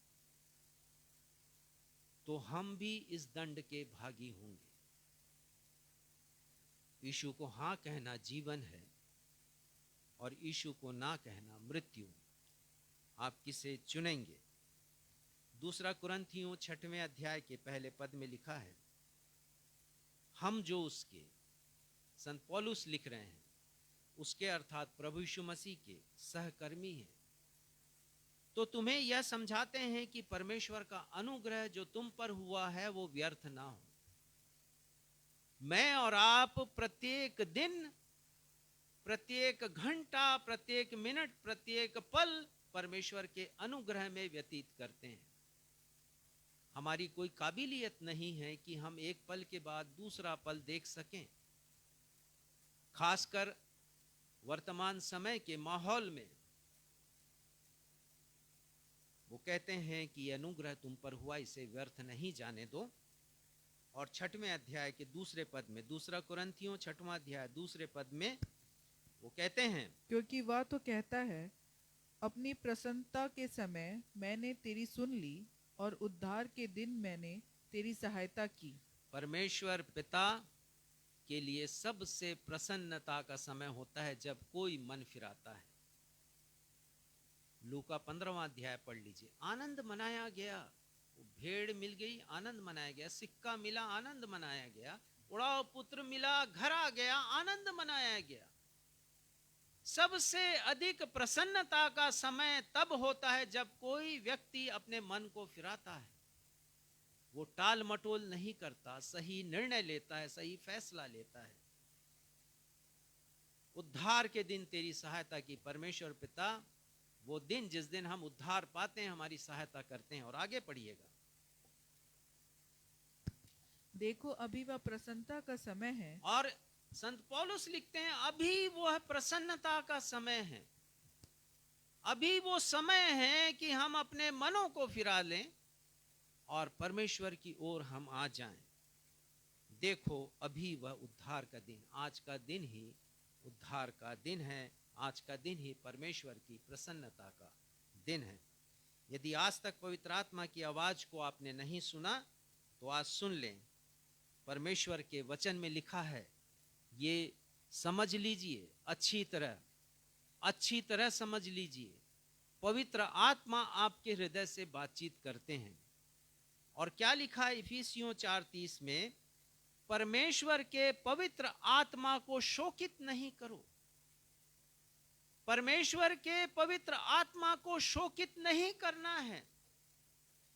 तो हम भी इस दंड के भागी होंगे। यीशु को हां कहना जीवन है और यीशु को ना कहना मृत्यु। आप किसे चुनेंगे? 2 कुरिन्थियों 6वें अध्याय के पहले पद में लिखा है, हम जो उसके, संत पौलुस लिख रहे हैं, उसके अर्थात प्रभु यीशु मसीह के सहकर्मी हैं, तो तुम्हें यह समझाते हैं कि परमेश्वर का अनुग्रह जो तुम पर हुआ है वो व्यर्थ ना हो। मैं और आप प्रत्येक दिन, प्रत्येक घंटा, प्रत्येक मिनट, प्रत्येक पल परमेश्वर के अनुग्रह में व्यतीत करते हैं। हमारी कोई काबिलियत नहीं है कि हम एक पल के बाद दूसरा पल देख सकें। खासकर वर्तमान समय के माहौल में वो कहते हैं कि अनुग्रह तुम पर हुआ, इसे व्यर्थ नहीं जाने दो। और 6वें अध्याय के 2 पद में, 2 कुरिन्थियों 6वां अध्याय 2 पद में वो कहते हैं, क्योंकि वह तो कहता है, अपनी प्रसन्नता के समय मैंने तेरी सुन ली और उद्धार के दिन मैंने तेरी सहायता की। परमेश्वर पिता के लिए सबसे प्रसन्नता का समय होता है जब कोई मन फिराता है। लूका 15वां अध्याय पढ़ लीजिए। आनंद मनाया गया, भेड़ मिल गई, आनंद मनाया गया, सिक्का मिला, आनंद मनाया गया, उड़ाव पुत्र मिला, घर आ गया, आनंद मनाया गया। सबसे अधिक प्रसन्नता का समय तब होता है जब कोई व्यक्ति अपने मन को फिराता है, वो टाल मटोल नहीं करता, सही निर्णय लेता है, सही फैसला लेता है। उद्धार के दिन तेरी सहायता की। परमेश्वर पिता वो दिन जिस दिन हम उद्धार पाते हैं हमारी सहायता करते हैं। और आगे पढ़िएगा। देखो अभी वह प्रसन्नता का समय है। और संत पौलुस लिखते हैं अभी वो प्रसन्नता का समय है, अभी वो समय है कि हम अपने मनों को फिरा लें और परमेश्वर की ओर हम आ जाएं। देखो अभी वह उद्धार का दिन, आज का दिन ही उद्धार का दिन है, आज का दिन ही परमेश्वर की प्रसन्नता का दिन है। यदि आज तक पवित्र आत्मा की आवाज को आपने नहीं सुना तो आज सुन लें। परमेश्वर के वचन में लिखा है, ये समझ लीजिए, अच्छी तरह समझ लीजिए। पवित्र आत्मा आपके हृदय से बातचीत करते हैं। और क्या लिखा है इफिसियों 4:30 में, परमेश्वर के पवित्र आत्मा को शोकित नहीं करो। परमेश्वर के पवित्र आत्मा को शोकित नहीं करना है।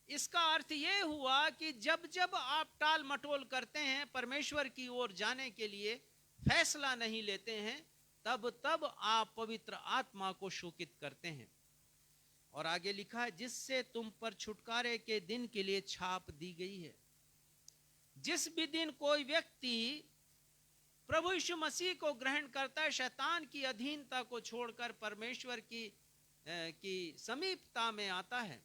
इसका अर्थ ये हुआ कि जब जब आप टाल मटोल करते हैं, परमेश्वर की ओर जाने के लिए फैसला नहीं लेते हैं, तब तब आप पवित्र आत्मा को शोकित करते हैं। और आगे लिखा है, जिससे तुम पर छुटकारे के दिन के लिए छाप दी गई है। जिस भी दिन कोई व्यक्ति प्रभु यीशु मसीह को ग्रहण करता है, शैतान की अधीनता को छोड़कर परमेश्वर की समीपता में आता है,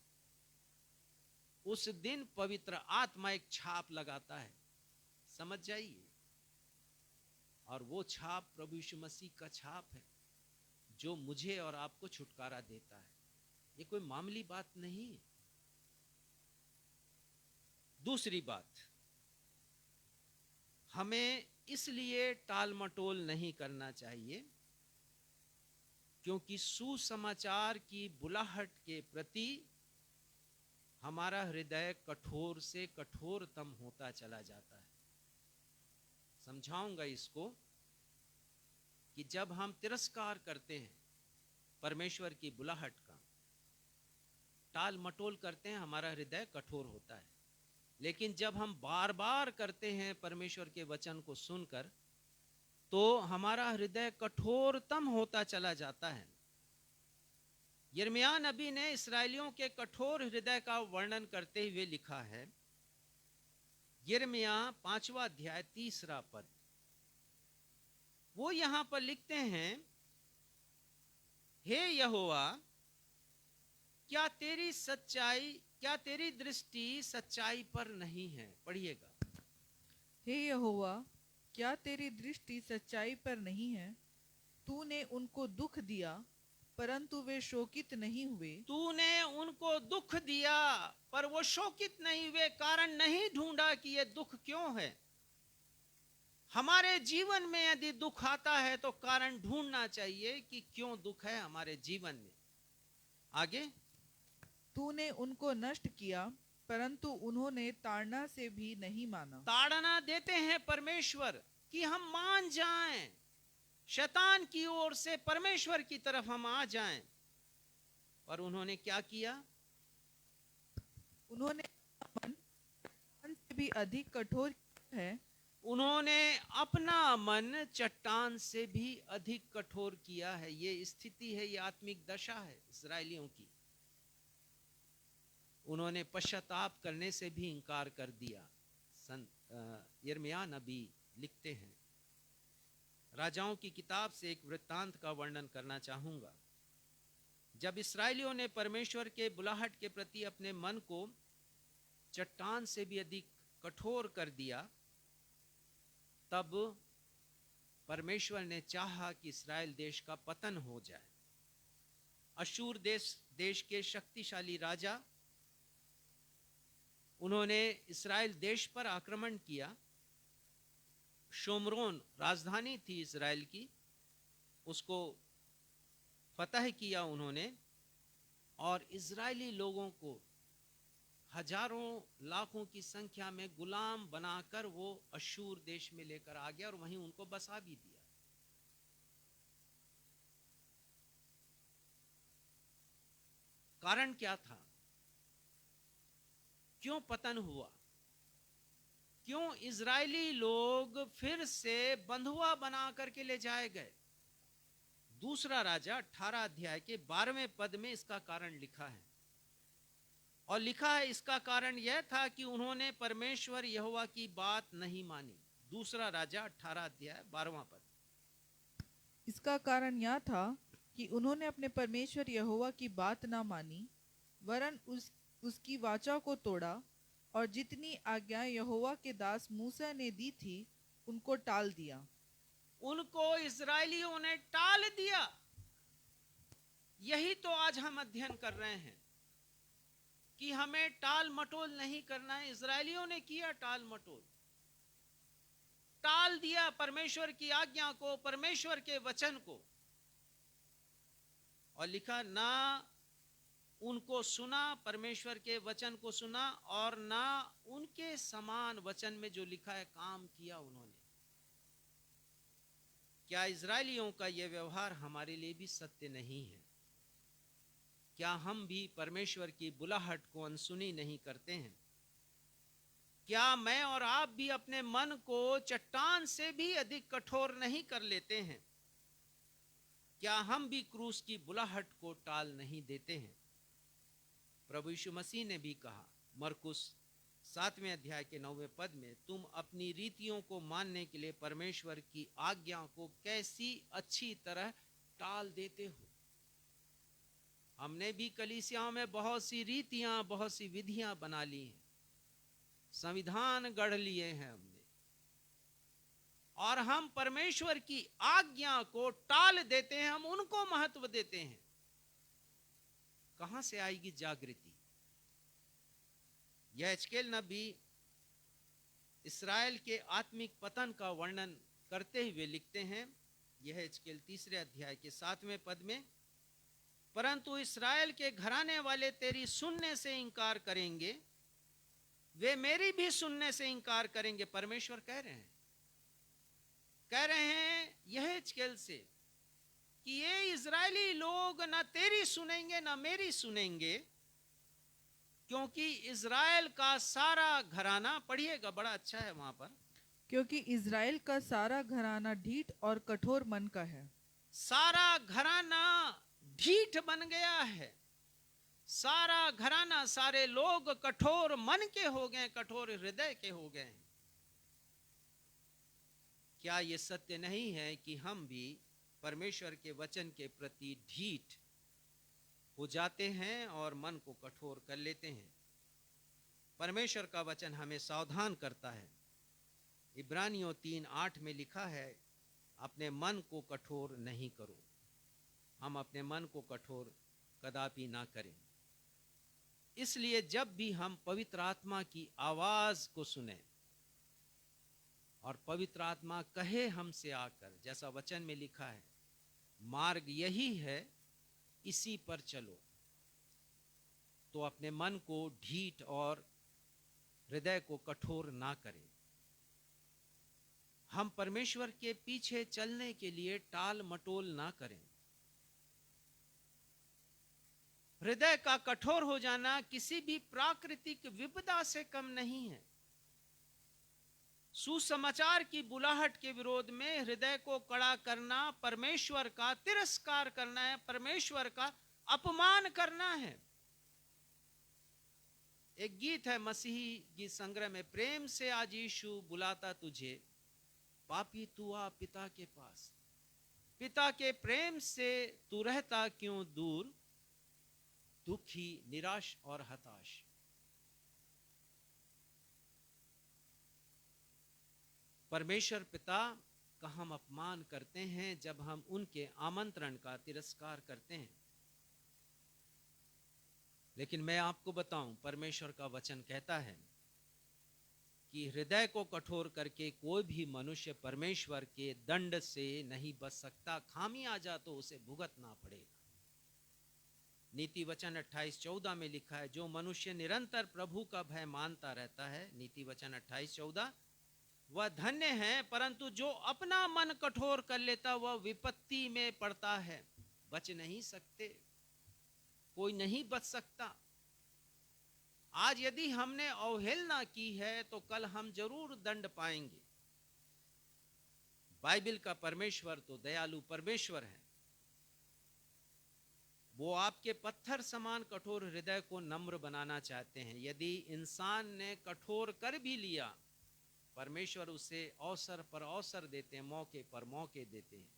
उस दिन पवित्र आत्मा एक छाप लगाता है, समझ जाइए। और वो छाप प्रभु यीशु मसीह का छाप है, जो मुझे और आपको छुटकारा देता है। ये कोई मामूली बात नहीं है। दूसरी बात, हमें इसलिए टाल मटोल नहीं करना चाहिए क्योंकि सुसमाचार की बुलाहट के प्रति हमारा हृदय कठोर से कठोरतम होता चला जाता है। समझाऊंगा इसको कि जब हम तिरस्कार करते हैं परमेश्वर की बुलाहट का, टाल मटोल करते हैं, हमारा हृदय कठोर होता है। लेकिन जब हम बार बार करते हैं परमेश्वर के वचन को सुनकर, तो हमारा हृदय कठोरतम होता चला जाता है। यिर्मयाह नबी ने इस्राएलियों के कठोर हृदय का वर्णन करते हुए लिखा है, यिर्मयाह 5वां अध्याय 3 पद। वो यहां पर लिखते हैं, हे यहोवा, क्या तेरी दृष्टि सच्चाई पर नहीं है? पढ़िएगा। हे यहोवा, क्या तेरी दृष्टि सच्चाई पर नहीं है? तूने उनको दुख दिया परंतु वे शोकित नहीं हुए। तूने उनको दुख दिया पर वो शोकित नहीं हुए। कारण नहीं ढूंढा कि ये दुख क्यों है। हमारे जीवन में यदि दुख आता है तो कारण ढूंढना चाहिए कि क्यों दुख है हमारे जीवन में। आगे, तूने उनको नष्ट किया परंतु उन्होंने ताड़ना से भी नहीं माना। ताड़ना देते हैं परमेश्वर कि हम मान जाएं, शैतान की ओर से परमेश्वर की तरफ हम आ जाएं, पर उन्होंने क्या किया? उन्होंने मन से भी अधिक कठोर है। उन्होंने अपना मन चट्टान से भी अधिक कठोर किया है। ये स्थिति है, ये आत्मिक दशा है इस्राएलियों की। उन्होंने पश्चाताप करने से भी इंकार कर दिया। यिर्मयाह नबी लिखते हैं। राजाओं की किताब से एक वृत्तांत का वर्णन करना चाहूंगा। जब इस्राएलियों ने परमेश्वर के बुलाहट के प्रति अपने मन को चट्टान से भी अधिक कठोर कर दिया, तब परमेश्वर ने चाहा कि इस्राएल देश का पतन हो जाए। अशूर देश के शक्तिशाली राजा, उन्होंने इस्राएल देश पर आक्रमण किया। शोमरोन राजधानी थी इस्राएल की, उसको फतह किया उन्होंने, और इजरायली लोगों को हजारों लाखों की संख्या में गुलाम बनाकर वो अशूर देश में लेकर आ गया और वहीं उनको बसा भी दिया। कारण क्या था? क्यों पतन हुआ? क्यों इजरायली लोग फिर से बंधुआ बना करके ले जाए गए? दूसरा राजा 18 अध्याय के 12वें पद में इसका कारण लिखा है। और लिखा है, इसका कारण यह था कि उन्होंने परमेश्वर यहोवा की बात नहीं मानी। दूसरा राजा 18 अध्याय 12वां पद। इसका कारण यह था कि उन्होंने अपने परमेश्वर यहोवा की बात ना मानी, वरन उसकी वाचा को तोड़ा, और जितनी आज्ञा यहोवा के दास मूसा ने दी थी उनको टाल दिया। उनको इजरायलियों ने टाल दिया। यही तो आज हम अध्ययन कर रहे हैं कि हमें टाल मटोल नहीं करना है। इजरायलियों ने किया टाल मटोल, टाल दिया परमेश्वर की आज्ञा को, परमेश्वर के वचन को, और लिखा ना उनको सुना, परमेश्वर के वचन को सुना, और ना उनके समान वचन में जो लिखा है काम किया उन्होंने। क्या इजरायलियों का यह व्यवहार हमारे लिए भी सत्य नहीं है? क्या हम भी परमेश्वर की बुलाहट को अनसुनी नहीं करते हैं? क्या मैं और आप भी अपने मन को चट्टान से भी अधिक कठोर नहीं कर लेते हैं? क्या हम भी क्रूस की बुलाहट को टाल नहीं देते हैं? प्रभु यीशु मसीह ने भी कहा मरकुस 7वें अध्याय के 9वें पद में, तुम अपनी रीतियों को मानने के लिए परमेश्वर की आज्ञा को कैसी अच्छी तरह टाल देते हो। हमने भी कलीसियाओं में बहुत सी रीतियां, बहुत सी विधियां बना ली हैं, संविधान गढ़ लिए हैं हमने, और हम परमेश्वर की आज्ञा को टाल देते हैं, हम उनको महत्व देते हैं। कहां से आएगी जागृति? यह एचकेल नबी इसराइल के आत्मिक पतन का वर्णन करते हुए लिखते हैं, यह एचकेल 3 अध्याय के 7वें पद में, परंतु इसराइल के घराने वाले तेरी सुनने से इंकार करेंगे, वे मेरी भी सुनने से इंकार करेंगे। परमेश्वर कह रहे हैं यह एचकेल से कि ये इजरायली लोग ना तेरी सुनेंगे ना मेरी सुनेंगे, क्योंकि इजराइल का सारा घराना, पढ़िएगा बड़ा अच्छा है वहां पर, क्योंकि इजराइल का सारा घराना ढीठ और कठोर मन का है। सारा घराना ढीठ बन गया है, सारा घराना, सारे लोग कठोर मन के हो गए, कठोर हृदय के हो गए। क्या यह सत्य नहीं है कि हम भी परमेश्वर के वचन के प्रति ढीठ हो जाते हैं और मन को कठोर कर लेते हैं? परमेश्वर का वचन हमें सावधान करता है। इब्रानियों 3:8 में लिखा है, अपने मन को कठोर नहीं करो। हम अपने मन को कठोर कदापि ना करें। इसलिए जब भी हम पवित्र आत्मा की आवाज को सुने और पवित्र आत्मा कहे हमसे आकर, जैसा वचन में लिखा है, मार्ग यही है, इसी पर चलो, तो अपने मन को ढीठ और हृदय को कठोर ना करें। हम परमेश्वर के पीछे चलने के लिए टाल मटोल ना करें। हृदय का कठोर हो जाना किसी भी प्राकृतिक विपदा से कम नहीं है। सुसमाचार की बुलाहट के विरोध में हृदय को कड़ा करना परमेश्वर का तिरस्कार करना है, परमेश्वर का अपमान करना है। एक गीत है मसीही गीत संग्रह में, प्रेम से आज यीशु बुलाता तुझे, पापी तू आ पिता के पास, पिता के प्रेम से तू रहता क्यों दूर, दुखी निराश और हताश। परमेश्वर पिता का हम अपमान करते हैं जब हम उनके आमंत्रण का तिरस्कार करते हैं। लेकिन मैं आपको बताऊं, परमेश्वर का वचन कहता है कि हृदय को कठोर करके कोई भी मनुष्य परमेश्वर के दंड से नहीं बच सकता। खामी आ जा तो उसे भुगतना पड़ेगा। नीति वचन 28:14 में लिखा है, जो मनुष्य निरंतर प्रभु का भय मानता रहता है, नीति वचन 28:14, वह धन्य है, परंतु जो अपना मन कठोर कर लेता वह विपत्ति में पड़ता है। बच नहीं सकते, कोई नहीं बच सकता। आज यदि हमने अवहेलना की है तो कल हम जरूर दंड पाएंगे। बाइबल का परमेश्वर तो दयालु परमेश्वर है। वो आपके पत्थर समान कठोर हृदय को नम्र बनाना चाहते हैं। यदि इंसान ने कठोर कर भी लिया, परमेश्वर उसे अवसर पर अवसर देते हैं, मौके पर मौके देते हैं।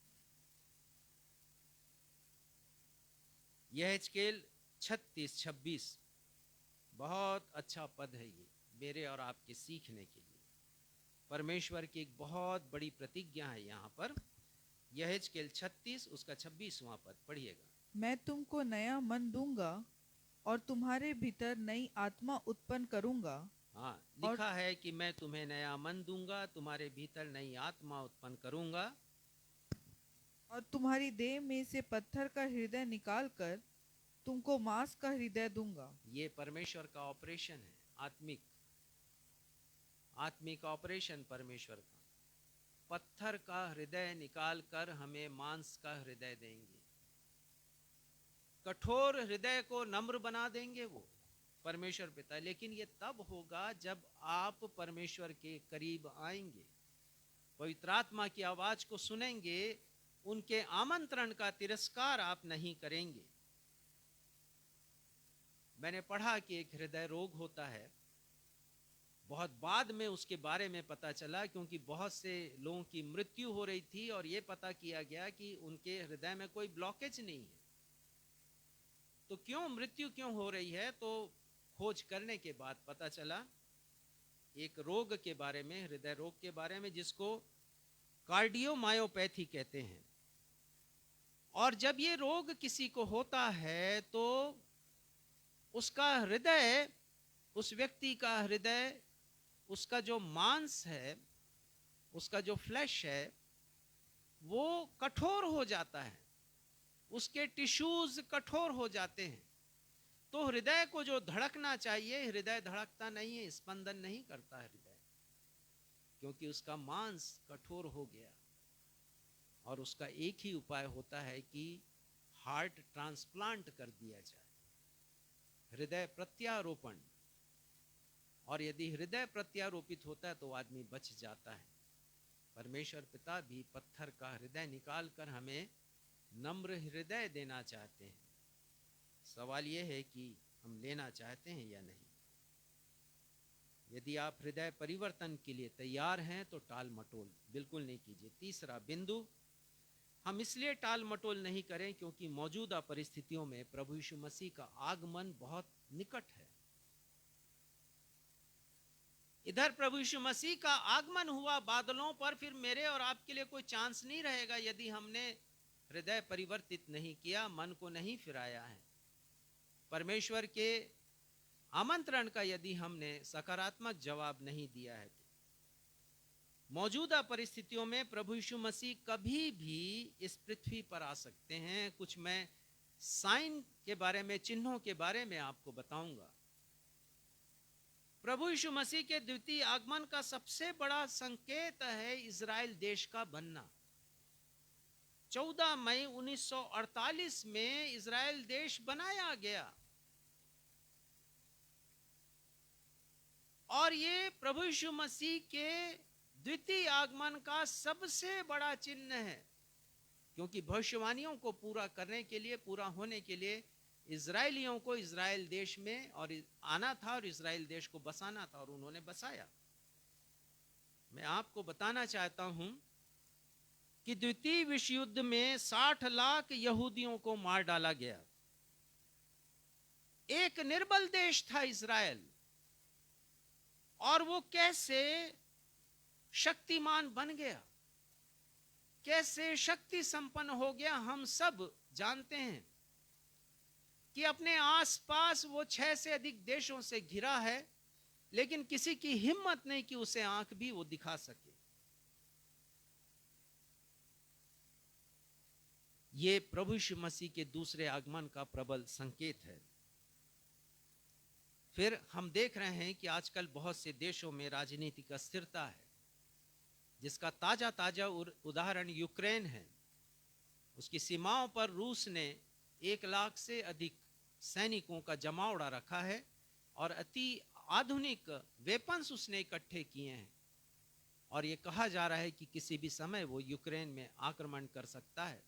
यह हिजकेल 36:26 बहुत अच्छा पद है। ये मेरे और आपके सीखने के लिए परमेश्वर की एक बहुत बड़ी प्रतिज्ञा है। यहाँ पर यह हिजकेल 36 उसका 26वां पद पढ़िएगा। मैं तुमको नया मन दूंगा और तुम्हारे भीतर नई आत्मा उत्पन्न करूंगा। हाँ, लिखा है कि मैं तुम्हें नया मन दूंगा, तुम्हारे भीतर नई आत्मा उत्पन्न करूंगा, और तुम्हारी देह में से पत्थर का हृदय निकालकर तुमको मांस का हृदय दूंगा। ये परमेश्वर का ऑपरेशन है, आत्मिक ऑपरेशन परमेश्वर का। पत्थर का हृदय निकालकर हमें मांस का हृदय देंगे। कठोर हृदय को नम्र बना देंगे वो परमेश्वर पिता। लेकिन ये तब होगा जब आप परमेश्वर के करीब आएंगे, पवित्र आत्मा की आवाज को सुनेंगे, उनके आमंत्रण का तिरस्कार आप नहीं करेंगे। मैंने पढ़ा कि एक हृदय रोग होता है, बहुत बाद में उसके बारे में पता चला, क्योंकि बहुत से लोगों की मृत्यु हो रही थी और यह पता किया गया कि उनके हृदय में कोई ब्लॉकेज नहीं है। तो क्यों मृत्यु क्यों हो रही है, तो खोज करने के बाद पता चला एक रोग के बारे में, हृदय रोग के बारे में, जिसको कार्डियोमायोपैथी कहते हैं। और जब ये रोग किसी को होता है तो उसका हृदय, उस व्यक्ति का हृदय, उसका जो मांस है, उसका जो फ्लैश है, वो कठोर हो जाता है, उसके टिश्यूज कठोर हो जाते हैं। तो हृदय को जो धड़कना चाहिए, हृदय धड़कता नहीं है, स्पंदन नहीं करता हृदय, क्योंकि उसका मांस कठोर हो गया। और उसका एक ही उपाय होता है कि हार्ट ट्रांसप्लांट कर दिया जाए, हृदय प्रत्यारोपण। और यदि हृदय प्रत्यारोपित होता है तो आदमी बच जाता है। परमेश्वर पिता भी पत्थर का हृदय निकालकर हमें नम्र हृदय देना चाहते हैं। सवाल यह है कि हम लेना चाहते हैं या नहीं। यदि आप हृदय परिवर्तन के लिए तैयार हैं तो टाल मटोल बिल्कुल नहीं कीजिए। तीसरा बिंदु, हम इसलिए टाल मटोल नहीं करें क्योंकि मौजूदा परिस्थितियों में प्रभु यीशु मसीह का आगमन बहुत निकट है। इधर प्रभु यीशु मसीह का आगमन हुआ बादलों पर, फिर मेरे और आपके लिए कोई चांस नहीं रहेगा यदि हमने हृदय परिवर्तित नहीं किया, मन को नहीं फिराया है। परमेश्वर के आमंत्रण का यदि हमने सकारात्मक जवाब नहीं दिया है, मौजूदा परिस्थितियों में प्रभु यीशु मसीह कभी भी इस पृथ्वी पर आ सकते हैं। कुछ मैं साइन के बारे में, चिन्हों के बारे में आपको बताऊंगा। प्रभु यीशु मसीह के द्वितीय आगमन का सबसे बड़ा संकेत है इजराइल देश का बनना। 14 मई 1948 में इजराइल देश बनाया गया और ये प्रभु यीशु मसीह के द्वितीय आगमन का सबसे बड़ा चिन्ह है, क्योंकि भविष्यवाणियों को पूरा करने के लिए, पूरा होने के लिए इजराइलियों को इजराइल देश में और आना था और इजराइल देश को बसाना था, और उन्होंने बसाया। मैं आपको बताना चाहता हूं कि द्वितीय विश्व युद्ध में 60 लाख यहूदियों को मार डाला गया। एक निर्बल देश था इजराइल, और वो कैसे शक्तिमान बन गया, कैसे शक्ति संपन्न हो गया, हम सब जानते हैं कि अपने आसपास वो 6 से अधिक देशों से घिरा है, लेकिन किसी की हिम्मत नहीं कि उसे आंख भी वो दिखा सके। ये प्रभु यीशु मसीह के दूसरे आगमन का प्रबल संकेत है। फिर हम देख रहे हैं कि आजकल बहुत से देशों में राजनीतिक अस्थिरता है, जिसका ताजा ताजा उदाहरण यूक्रेन है। उसकी सीमाओं पर रूस ने 1 लाख से अधिक सैनिकों का जमावड़ा रखा है और अति आधुनिक वेपन्स उसने इकट्ठे किए हैं, और ये कहा जा रहा है कि किसी भी समय वो यूक्रेन में आक्रमण कर सकता है।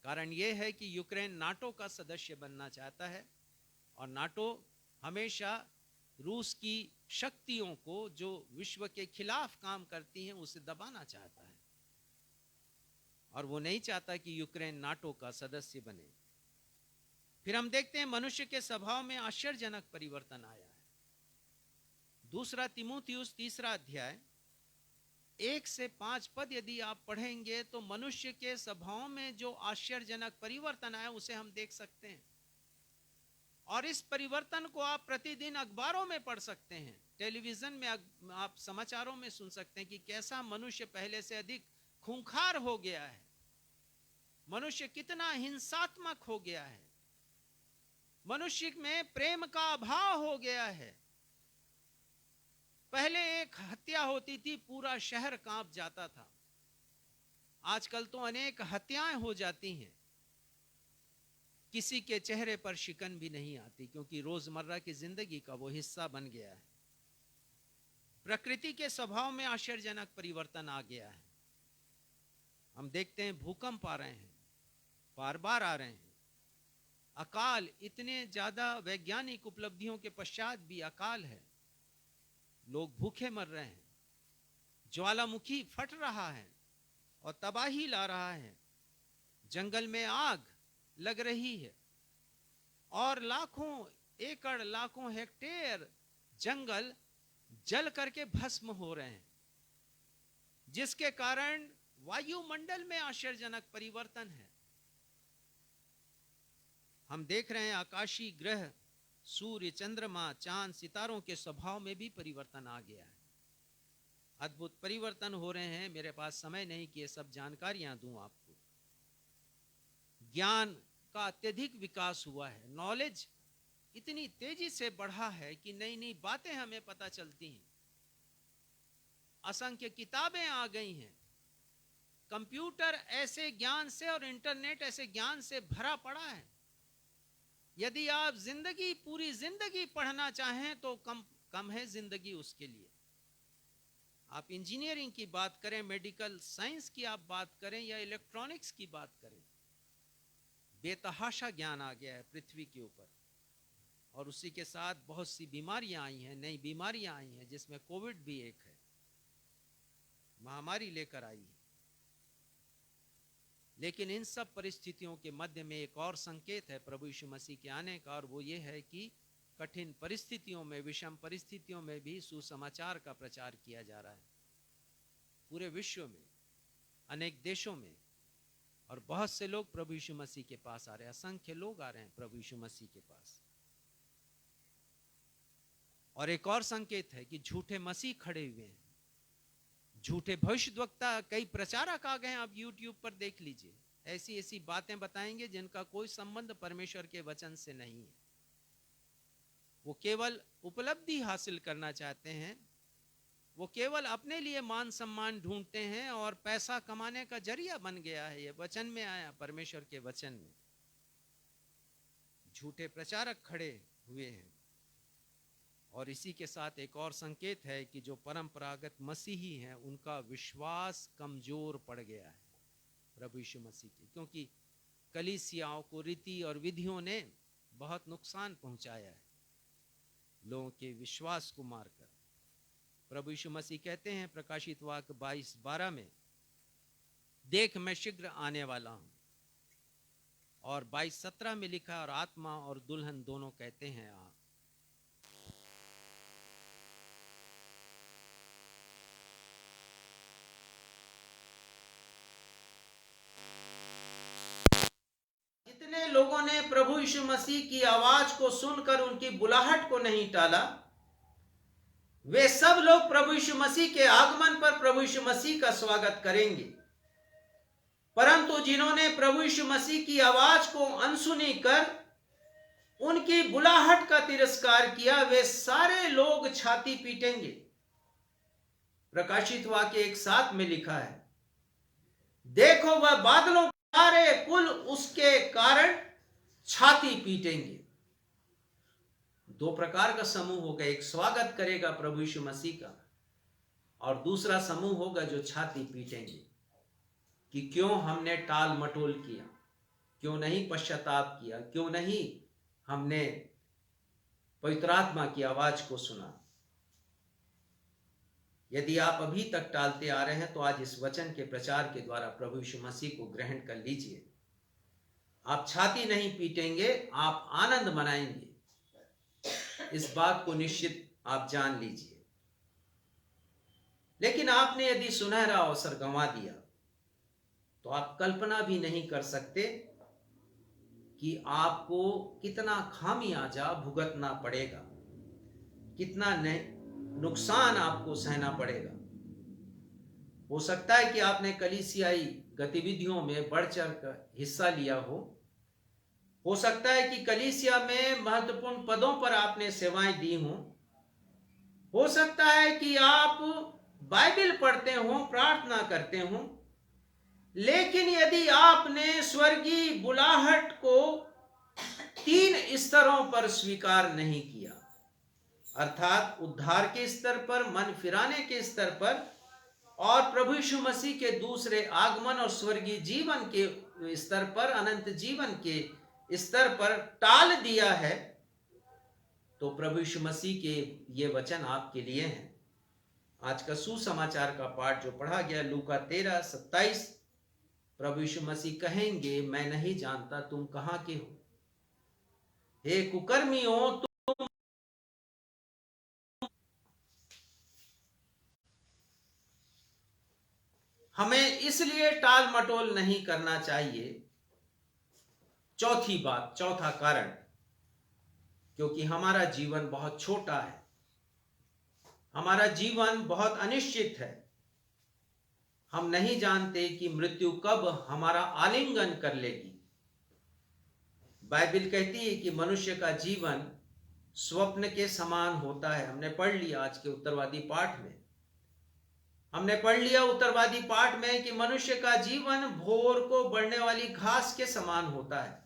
कारण ये है कि यूक्रेन नाटो का सदस्य बनना चाहता है, और नाटो हमेशा रूस की शक्तियों को जो विश्व के खिलाफ काम करती हैं उसे दबाना चाहता है, और वो नहीं चाहता कि यूक्रेन नाटो का सदस्य बने। फिर हम देखते हैं मनुष्य के स्वभाव में आश्चर्यजनक परिवर्तन आया है। दूसरा तीमुथियुस 3 अध्याय 1 से 5 पद यदि आप पढ़ेंगे तो मनुष्य के स्वभाव में जो आश्चर्यजनक परिवर्तन आया उसे हम देख सकते हैं। और इस परिवर्तन को आप प्रतिदिन अखबारों में पढ़ सकते हैं, टेलीविजन में आप समाचारों में सुन सकते हैं कि कैसा मनुष्य पहले से अधिक खूंखार हो गया है, मनुष्य कितना हिंसात्मक हो गया है, मनुष्य में प्रेम का अभाव हो गया है। पहले एक हत्या होती थी, पूरा शहर कांप जाता था। आजकल तो अनेक हत्याएं हो जाती हैं। किसी के चेहरे पर शिकन भी नहीं आती, क्योंकि रोजमर्रा की जिंदगी का वो हिस्सा बन गया है। प्रकृति के स्वभाव में आश्चर्यजनक परिवर्तन आ गया है। हम देखते हैं भूकंप आ रहे हैं, बार बार आ रहे हैं, अकाल, इतने ज्यादा वैज्ञानिक उपलब्धियों के पश्चात भी अकाल है, लोग भूखे मर रहे हैं, ज्वालामुखी फट रहा है और तबाही ला रहा है, जंगल में आग लग रही है और लाखों एकड़, लाखों हेक्टेयर जंगल जल करके भस्म हो रहे हैं, जिसके कारण वायुमंडल में आश्चर्यजनक परिवर्तन है। हम देख रहे हैं आकाशीय ग्रह, सूर्य, चंद्रमा, चांद, सितारों के स्वभाव में भी परिवर्तन आ गया है। अद्भुत परिवर्तन हो रहे हैं। मेरे पास समय नहीं कि ये सब जानकारियां दूं आपको। ज्ञान का अत्यधिक विकास हुआ है, नॉलेज इतनी तेजी से बढ़ा है कि नई नई बातें हमें पता चलती हैं। असंख्य किताबें आ गई हैं, कंप्यूटर ऐसे ज्ञान से और इंटरनेट ऐसे ज्ञान से भरा पड़ा है। यदि आप जिंदगी, पूरी जिंदगी पढ़ना चाहें तो कम है जिंदगी उसके लिए। आप इंजीनियरिंग की बात करें, मेडिकल साइंस की आप बात करें या इलेक्ट्रॉनिक्स की बात करें, बेतहाशा ज्ञान आ गया है पृथ्वी के ऊपर। और उसी के साथ बहुत सी बीमारियां आई हैं, नई बीमारियां आई हैं, जिसमें कोविड भी एक है, महामारी लेकर आई है। लेकिन इन सब परिस्थितियों के मध्य में एक और संकेत है प्रभु यीशु मसीह के आने का, और वो ये है कि कठिन परिस्थितियों में, विषम परिस्थितियों में भी सुसमाचार का प्रचार किया जा रहा है। पूरे विश्व में, अनेक देशों में, और बहुत से लोग प्रभु यीशु मसीह के पास आ रहे हैं, असंख्य लोग आ रहे हैं प्रभु यीशु मसीह के पास। और एक और संकेत है कि झूठे मसीह खड़े हुए हैं, झूठे भविष्यद्वक्ता, कई प्रचारक आ गए हैं। आप YouTube पर देख लीजिए, ऐसी ऐसी बातें बताएंगे जिनका कोई संबंध परमेश्वर के वचन से नहीं है। वो केवल उपलब्धि हासिल करना चाहते हैं, वो केवल अपने लिए मान सम्मान ढूंढते हैं और पैसा कमाने का जरिया बन गया है। ये वचन में आया, परमेश्वर के वचन में झूठे प्रचारक खड़े हुए हैं। और इसी के साथ एक और संकेत है कि जो परंपरागत मसीही हैं उनका विश्वास कमजोर पड़ गया है प्रभु यीशु मसीह के, क्योंकि कलीसियाओं को रीति और विधियों ने बहुत नुकसान पहुंचाया है, लोगों के विश्वास को मारकर। प्रभु यीशु मसीह कहते हैं प्रकाशित वाक्य 22:12 में, देख मैं शीघ्र आने वाला हूं। और 22:17 में लिखा, और आत्मा और दुल्हन दोनों कहते हैं आ। जितने लोगों ने प्रभु यीशु मसीह की आवाज को सुनकर उनकी बुलाहट को नहीं टाला, वे सब लोग प्रभु यीशु मसीह के आगमन पर प्रभु यीशु मसीह का स्वागत करेंगे। परंतु जिन्होंने प्रभु यीशु मसीह की आवाज को अनसुनी कर उनकी बुलाहट का तिरस्कार किया, वे सारे लोग छाती पीटेंगे। प्रकाशित वाक्य 1:7 में लिखा है, देखो वह बादलों सारे कुल उसके कारण छाती पीटेंगे। दो प्रकार का समूह होगा, एक स्वागत करेगा प्रभु यीशु मसीह का, और दूसरा समूह होगा जो छाती पीटेंगे कि क्यों हमने टाल मटोल किया, क्यों नहीं पश्चाताप किया, क्यों नहीं हमने पवित्र आत्मा की आवाज को सुना। यदि आप अभी तक टालते आ रहे हैं तो आज इस वचन के प्रचार के द्वारा प्रभु यीशु मसीह को ग्रहण कर लीजिए। आप छाती नहीं पीटेंगे, आप आनंद मनाएंगे, इस बात को निश्चित आप जान लीजिए। लेकिन आपने यदि सुनहरा अवसर गंवा दिया तो आप कल्पना भी नहीं कर सकते कि आपको कितना खामियाजा भुगतना पड़ेगा, कितना नुकसान आपको सहना पड़ेगा। हो सकता है कि आपने कलीसियाई गतिविधियों में बढ़ चढ़ कर हिस्सा लिया हो सकता है कि कलीसिया में महत्वपूर्ण पदों पर आपने सेवाएं दी हो सकता है कि आप बाइबल पढ़ते हो, प्रार्थना करते हो, लेकिन यदि आपने स्वर्गीय बुलाहट को स्तरों पर स्वीकार नहीं किया, अर्थात उद्धार के स्तर पर, मन फिराने के स्तर पर और प्रभु यीशु मसीह के दूसरे आगमन और स्वर्गीय जीवन के स्तर पर, अनंत जीवन के स्तर पर टाल दिया है, तो प्रभु यीशु मसीह के ये वचन आपके लिए हैं। आज का सुसमाचार का पाठ जो पढ़ा गया लूका 13:27, प्रभु यीशु मसीह कहेंगे, मैं नहीं जानता तुम कहां के हो, हे कुकर्मियों तुम। हमें इसलिए टाल मटोल नहीं करना चाहिए। चौथी बात, चौथा कारण, क्योंकि हमारा जीवन बहुत छोटा है, हमारा जीवन बहुत अनिश्चित है। हम नहीं जानते कि मृत्यु कब हमारा आलिंगन कर लेगी। बाइबल कहती है कि मनुष्य का जीवन स्वप्न के समान होता है। हमने पढ़ लिया आज के उत्तरवादी पाठ में, हमने पढ़ लिया उत्तरवादी पाठ में कि मनुष्य का जीवन भोर को बढ़ने वाली घास के समान होता है।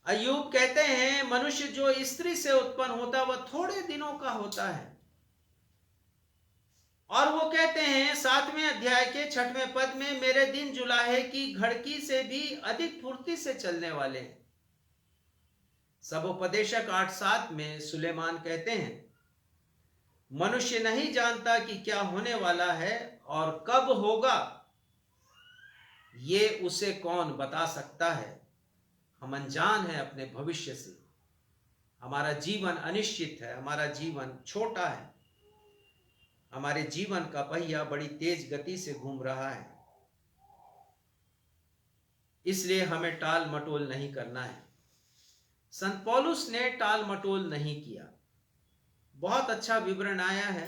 अय्यूब कहते हैं मनुष्य जो स्त्री से उत्पन्न होता है वह थोड़े दिनों का होता है। और वो कहते हैं 7वें अध्याय के 6वें पद में, मेरे दिन जुलाहे की घड़की से भी अधिक फुर्ती से चलने वाले हैं। सबोपदेशक 8:7 में सुलेमान कहते हैं, मनुष्य नहीं जानता कि क्या होने वाला है और कब होगा, ये उसे कौन बता सकता है। हम अनजान हैं अपने भविष्य से। हमारा जीवन अनिश्चित है, हमारा जीवन छोटा है, हमारे जीवन का पहिया बड़ी तेज गति से घूम रहा है। इसलिए हमें टाल मटोल नहीं करना है। संत पौलुस ने टाल मटोल नहीं किया। बहुत अच्छा विवरण आया है।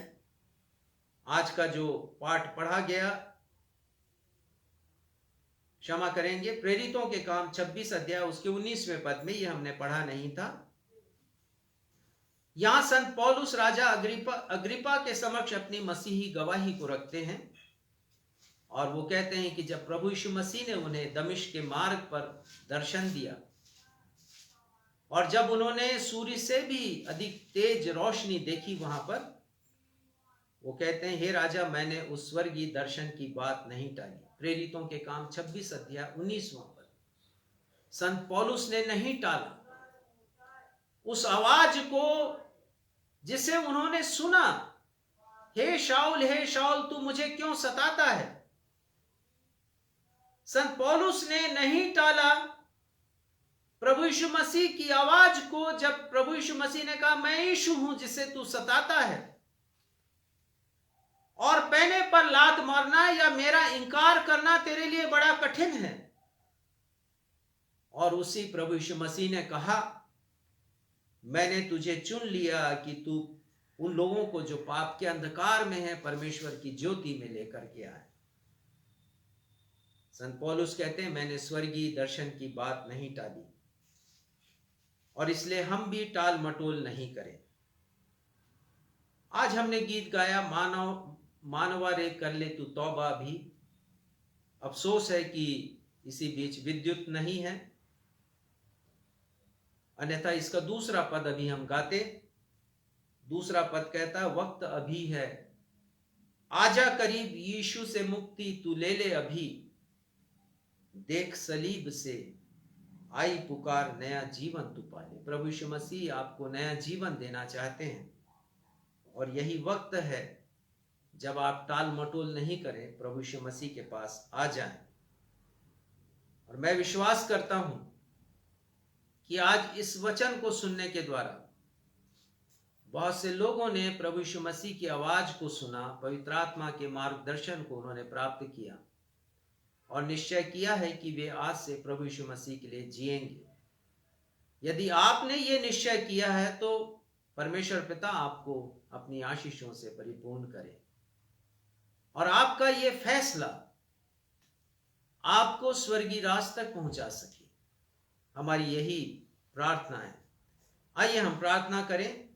आज का जो पाठ पढ़ा गया, क्षमा करेंगे, प्रेरितों के काम 26 अध्याय उसके 19वें पद में, ये हमने पढ़ा नहीं था। यहां संत पौलुस राजा अग्रिपा के समक्ष अपनी मसीही गवाही को रखते हैं और वो कहते हैं कि जब प्रभु यीशु मसीह ने उन्हें दमिश्क के मार्ग पर दर्शन दिया और जब उन्होंने सूर्य से भी अधिक तेज रोशनी देखी वहां पर, वो कहते हैं, हे राजा, मैंने उस स्वर्गीय दर्शन की बात नहीं टाली। प्रेरितों के काम 26 अध्याय 19वां पद। संत पौलुस ने नहीं टाला उस आवाज को जिसे उन्होंने सुना, हे शाऊल तू मुझे क्यों सताता है। संत पौलुस ने नहीं टाला प्रभु यीशु मसीह की आवाज को जब प्रभु यीशु मसीह ने कहा, मैं यीशु हूं जिसे तू सताता है, और पैने पर लात मारना या मेरा इनकार करना तेरे लिए बड़ा कठिन है। और उसी प्रभु यीशु मसीह ने कहा, मैंने तुझे चुन लिया कि तू उन लोगों को जो पाप के अंधकार में है परमेश्वर की ज्योति में लेकर के आए। संत पौलुस कहते हैं, मैंने स्वर्गीय दर्शन की बात नहीं टाली, और इसलिए हम भी टाल मटोल नहीं करें। आज हमने गीत गाया, मानवा रे कर ले तू तौबा भी। अफसोस है कि इसी बीच विद्युत नहीं है, अन्यथा इसका दूसरा पद अभी हम गाते। दूसरा पद कहता, वक्त अभी है, आजा करीब, यीशु से मुक्ति तू ले ले अभी, देख सलीब से आई पुकार, नया जीवन तू पाले। प्रभु यीशु मसीह आपको नया जीवन देना चाहते हैं, और यही वक्त है जब आप टाल मटोल नहीं करें, प्रभु यीशु मसीह के पास आ जाएं। और मैं विश्वास करता हूं कि आज इस वचन को सुनने के द्वारा बहुत से लोगों ने प्रभु यीशु मसीह की आवाज को सुना, पवित्र आत्मा के मार्गदर्शन को उन्होंने प्राप्त किया और निश्चय किया है कि वे आज से प्रभु यीशु मसीह के लिए जिएंगे। यदि आपने ये निश्चय किया है तो परमेश्वर पिता आपको अपनी आशीषों से परिपूर्ण करे और आपका ये फैसला आपको स्वर्गीय राज तक पहुंचा सके। हमारी यही प्रार्थना है। आइए हम प्रार्थना करें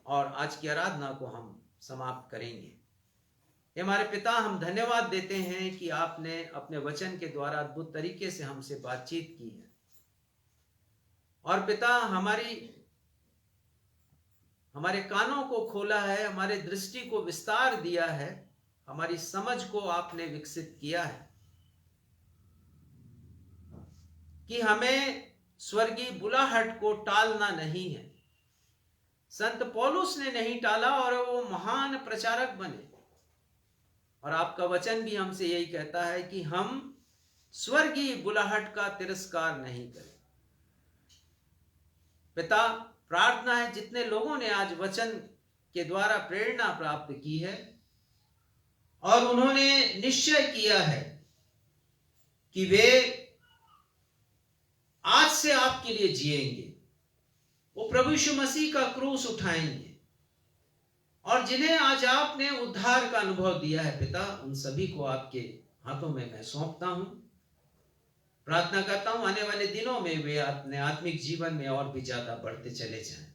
और आज की आराधना को हम समाप्त करेंगे। हमारे पिता, हम धन्यवाद देते हैं कि आपने अपने वचन के द्वारा अद्भुत तरीके से हमसे बातचीत की है। और पिता हमारे कानों को खोला है, हमारे दृष्टि को विस्तार दिया है, हमारी समझ को आपने विकसित किया है कि हमें स्वर्गीय बुलाहट को टालना नहीं है। संत पौलुस ने नहीं टाला और वो महान प्रचारक बने। और आपका वचन भी हमसे यही कहता है कि हम स्वर्गीय बुलाहट का तिरस्कार नहीं करें। पिता, प्रार्थना है जितने लोगों ने आज वचन के द्वारा प्रेरणा प्राप्त की है और उन्होंने निश्चय किया है कि वे आज से आपके लिए जिएंगे, वो प्रभु यीशु मसीह का क्रूस उठाएंगे, और जिन्हें आज आपने उद्धार का अनुभव दिया है पिता, उन सभी को आपके हाथों में मैं सौंपता हूं। प्रार्थना करता हूं आने वाले दिनों में वे अपने आत्मिक जीवन में और भी ज्यादा बढ़ते चले जाएं।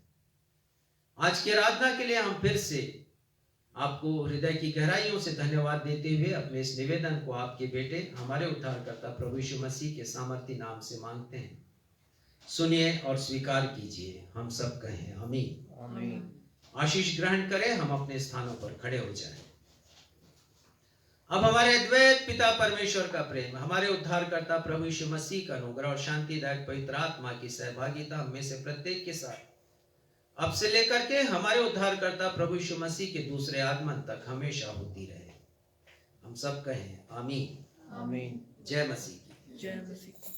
आज की आराधना के लिए हम फिर से आपको हृदय की गहराइयों से धन्यवाद देते हुए अपने इस निवेदन को आपके बेटे हमारे उद्धारकर्ता प्रभु यीशु मसीह के सामर्थी नाम से मांगते हैं। सुनिए और स्वीकार कीजिए। हम सब कहें आमीन। आमीन। आशीष ग्रहण करें। हम अपने स्थानों पर खड़े हो जाएं। अब हमारे अद्वैत पिता परमेश्वर का प्रेम, हमारे उद्धारकर्ता प्रभु यीशु मसीह का अनुग्रह और शांतिदायक पवित्र आत्मा की सहभागिता हम में से प्रत्येक के साथ अब से लेकर के हमारे उद्धारकर्ता प्रभु यीशु मसीह के दूसरे आगमन तक हमेशा होती रहे। हम सब कहें आमीन। आमीन। जय मसीह की। जय मसीह।